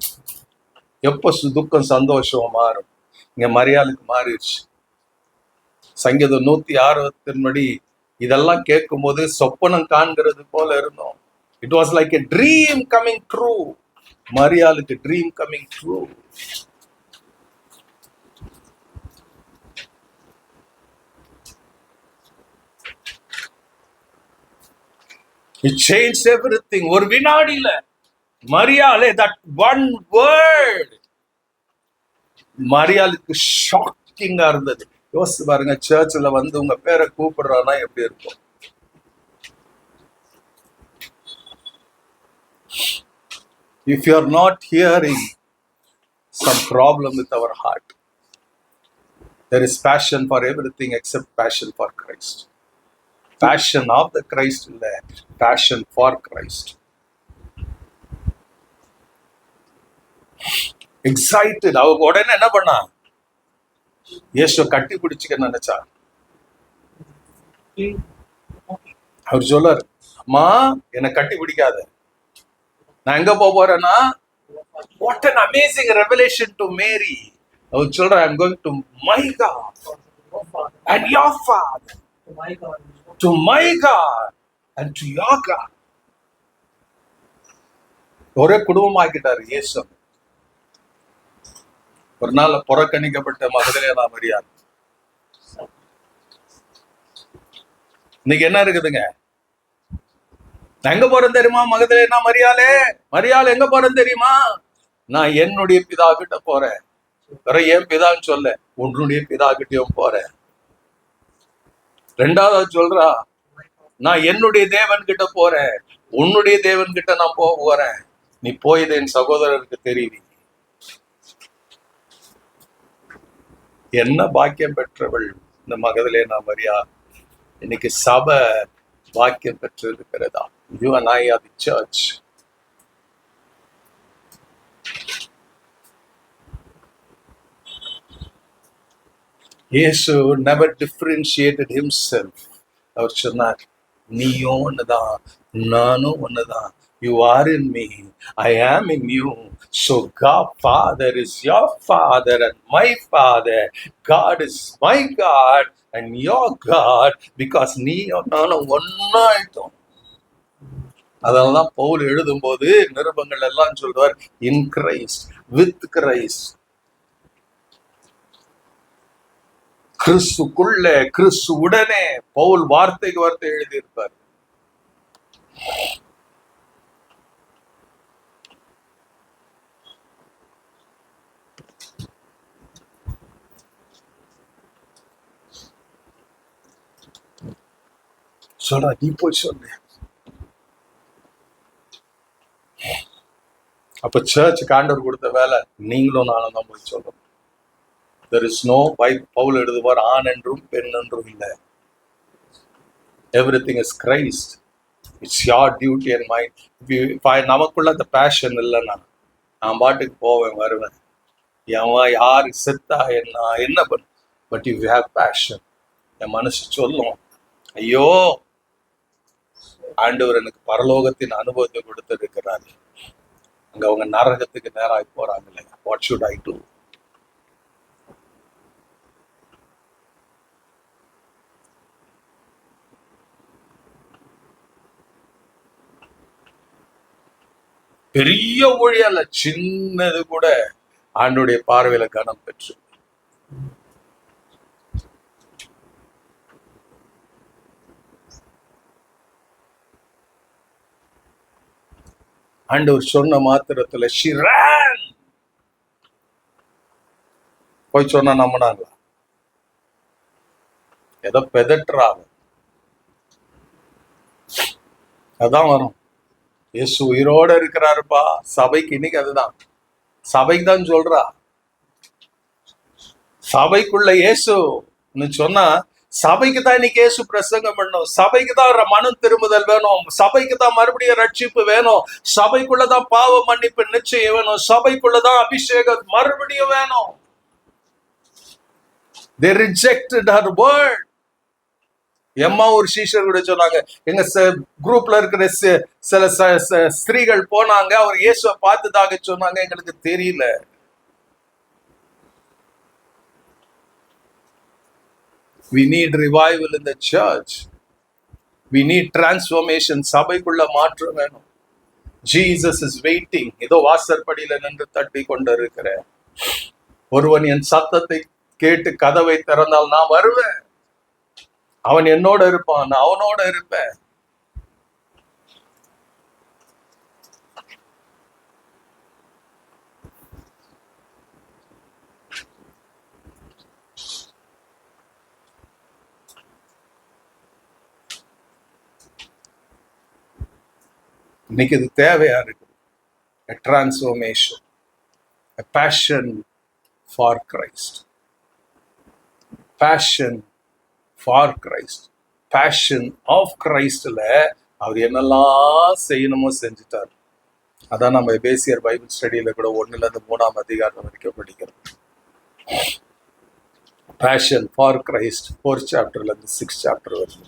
எப்ப துக்கம் சந்தோஷமா மாறும். இங்க மரியாளுக்கு மாறிடுச்சு. சங்கீதம் 106 இதெல்லாம் கேட்கும் போது சொப்பனம் காண்கிறது போல இருந்தோம். It was like a dream coming true. மரியாளுக்கு dream coming true. It changed everything. ஒரு வினாடியில மரியாளே, that one word மரியாளுக்கு ஷாக்கிங்கா இருந்தது. யோசிச்சு பாருங்க, சர்ச்சில் வந்து உங்க பேரை கூப்பிடுறானா எப்படி இருக்கும்? If you are not hearing, some problem with our heart. There is passion for everything except passion for Christ. Passion of the Christ இல்ல, passion for Christ. Excited. அவங்க உடனே என்ன பண்ணா? இயேசுவை கட்டி பிடிச்சிக்க நினைச்சா. அவர் சொல்றாரு, அம்மா என்னை கட்டி பிடிக்காத, நான் எங்க போறேன்னா, what an amazing revelation to Mary. அவர் சொல்ற, I'm going to my God and your Father, to my God and to your God. ஒரே குடும்பமாக்கிட்டாரு இயேசு. ஒரு நாள் புறக்கணிக்கப்பட்ட மகதலேனா மரியாள். இன்னைக்கு என்ன இருக்குதுங்க? நான் எங்க போறேன் தெரியுமா? மகதலேனா மரியாளே, மரியாள் எங்க போறேன் தெரியுமா? நான் என்னுடைய பிதா கிட்ட போறேன். வேற ஏன் பிதான்னு சொல்ல, உன்னுடைய பிதா கிட்டயும் போறேன். ரெண்டாவது சொல்றா, நான் என்னுடைய தேவன் கிட்ட போறேன், உன்னுடைய தேவன் கிட்ட நான் போறேன். நீ போயது என் சகோதரருக்கு தெரிவி. என்ன பாக்கியம் பெற்றவள் இந்த மகதலேனா மரியாள். இன்னைக்கு சபை பாக்கியம் பெற்று இருக்கிறதா? You and I are the church. இயேசு never differentiated himself. அவர் சொன்னார், நீயும் ஒண்ணுதான், நானும் ஒண்ணுதான். You are in me, I am in you. So God Father is your Father and my Father. God is my God and your God, because நீயும் நானும் ஒன்னாயிட்டோம். அதனாலதான் பவுல் எழுதும் போது நிருபங்கள் எல்லாம் சொல்றார், in Christ, with Christ. கிறிஸ்துக்குள்ள, கிறிஸ்து உடனே. பவுல் வார்த்தைக்கு வார்த்தை எழுதியிருப்பார். சொல்றா, நீ போய் சொல்லு. அப்ப சர்ச்சுக்கு ஆண்டவர் கொடுத்த வேலை, நீங்களும் நானும் தான் போய் சொல்லணும். There is no, பவுல் எழுதுவார், ஆண் என்றும் பெண் என்றும் இல்லை. Everything is Christ. It's your duty and mine. நமக்குள்ள அந்த பேஷன் இல்லைன்னா நான் பாட்டுக்கு போவேன் வருவேன், யாரு செத்தா என்ன பண்ண. But you have passion. என் மனசு சொல்லும், ஐயோ ஆண்டவர் எனக்கு பரலோகத்தின் அனுபவத்தை கொடுத்திருக்கிறாரு, அங்க அவங்க நரகத்துக்கு நேராகி போறாங்களே, வாட் ஷுட் ஐ டூ? பெரிய ஊழியல்ல, சின்னது கூட ஆண்டோடைய பார்வையில கனம் பெற்று. ஆண்டவர் சொன்ன மாத்திரத்துல she ran. போய் சொன்னா நம்பினாங்களா? ஏதோ பெதற்றாங்க. அதான் வரும். இயேசு உயிரோட இருக்கிறாருப்பா. சபைக்கு இன்னைக்கு அதுதான், சபைக்கு தான் சொல்றா. சபைக்குள்ள இயேசுன்னு சொன்னா, சபைக்கு தான் இன்னைக்கு இயேசு பிரசங்கம் பண்ணணும். சபைக்கு தான் மனம் திரும்புதல் வேணும். சபைக்கு தான் மறுபடியும் ரட்சிப்பு வேணும். சபைக்குள்ளதான் பாவ மன்னிப்பு நிச்சயம் வேணும். சபைக்குள்ளதான் அபிஷேகம் மறுபடியும் வேணும். They rejected her word. எம்மா ஒரு சீஷர் கூட சொன்னாங்க, எங்க குரூப்ல இருக்கிற சில ஸ்திரீகள் போனாங்க, அவர் இயேசுவை பார்த்துதாக சொன்னாங்க, எங்களுக்கு தெரியல. We need revival in the church. We need transformation. சபைக்குள்ள மாற்றம் வேணும். Jesus is waiting. இதோ வாசற்படியில நின்று தட்டி கொண்டு இருக்கிற ஒருவன் என் சத்தத்தை கேட்டு கதவை திறந்தால் நான் வருவேன், அவன் என்னோட இருப்பான், நான் அவனோட இருப்பேன். இன்னைக்கு இது தேவையா இருக்கு. A transformation, a passion for Christ, passion for Christ, passion of Christல அவர் என்னெல்லாம் செய்யணுமோ செஞ்சுட்டார். அதான் நம்ம எபேசியர் பைபிள் ஸ்டடியில கூட 1 to 3 அதிகாரம் வரைக்கும் படிக்கிறோம். Passion for Christ, 4th chapter and 6th chapter வருது.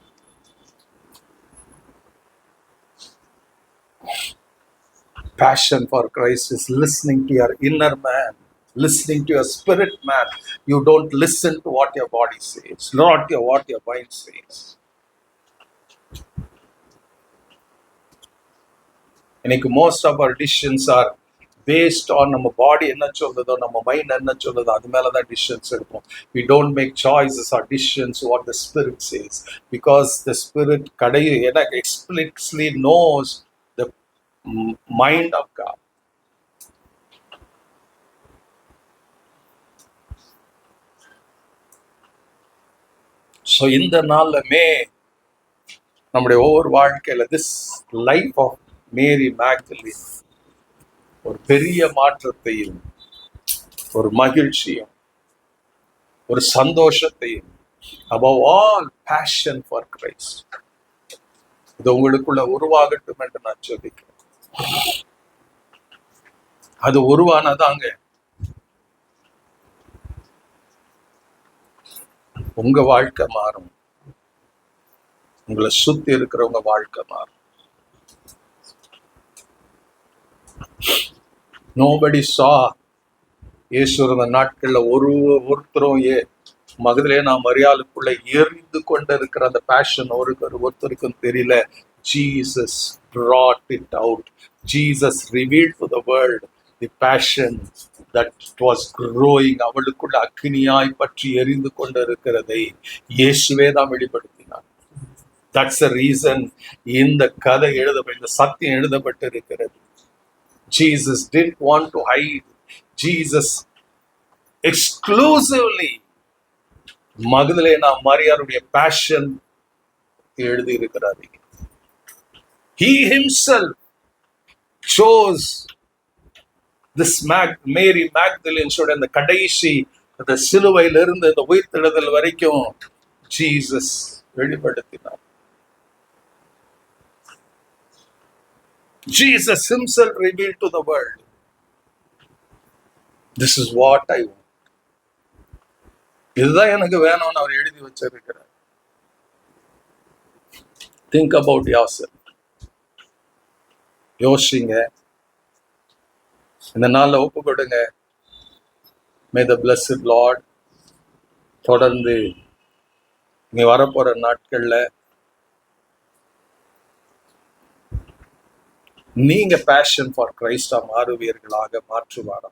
Passion for Christ is listening to your inner man, listening to your spirit man. You don't listen to what your body says, not what your mind says. இன்னைக்கு most of our decisions are based on நம்ம பாடி என்ன சொல்றதோ, நம்ம mind என்ன சொல்றதோ, அது மேல தான் டிசிஷன்ஸ் எடுப்போம். We don't make choices or decisions what the spirit says, because the spirit explicitly knows the mind of God. So இந்த நாள்லமே நம்முடைய ஒவ்வொரு வாழ்க்கையில this life of Mary Magdalene ஒரு பெரிய மாற்றத்தையும், ஒரு மகிழ்ச்சியும், ஒரு சந்தோஷத்தையும், above all passion for Christ, இது உங்களுக்குள்ள உருவாகட்டும் என்று நான் சொல்லிக்கிறேன். அது உருவானதாங்க உங்க வாழ்க்கை மாறும், உங்களை சுத்தி இருக்கிறவங்க வாழ்க்கை மாறும். Nobody saw இயேசு இருந்த நாட்கள்ல ஒருத்தரும் மகதலேனா மரியாளுக்குள்ள எரிந்து கொண்டு இருக்கிற அந்த பேஷன் ஒருத்தருக்கும் தெரியல. Jesus brought it out. Jesus revealed to the world the passion that was growing. அவளுக்குள்ள அக்கினியாய் பற்றி எரிந்து கொண்டு இருக்கிறதை இயேசுவே தான் வெளிப்படுத்தினார். That's the reason இந்த கதை இந்த சத்தியம் எழுதப்பட்டு இருக்கிறது. Jesus didn't want to hide. Jesus exclusively மகதலேனா மரியாளுடைய பேஷன் எழுதி இருக்கிறார். He himself chose this Mary Magdalene. அந்த கடைசி அந்த சிலுவையிலிருந்து இந்த உயிர்த்தெழுதல் வரைக்கும் ஜீசஸ் வெளிப்படுத்தினார். Jesus himself revealed to the world, this is what I want. இதுதான் எனக்கு வேணும்னு அவர் எழுதி வச்சிருக்கிறார். Think about yourself. யோசிங்க, இந்த நாள்ல ஒப்பு கொடுங்க. May the blessed Lord தொடர்ந்து நீ வரப்போற நாட்கள்ல நீங்க பேஷன் ஃபார் கிரைஸ்டா மாறுவீர்களாக மாற்றுவாரா.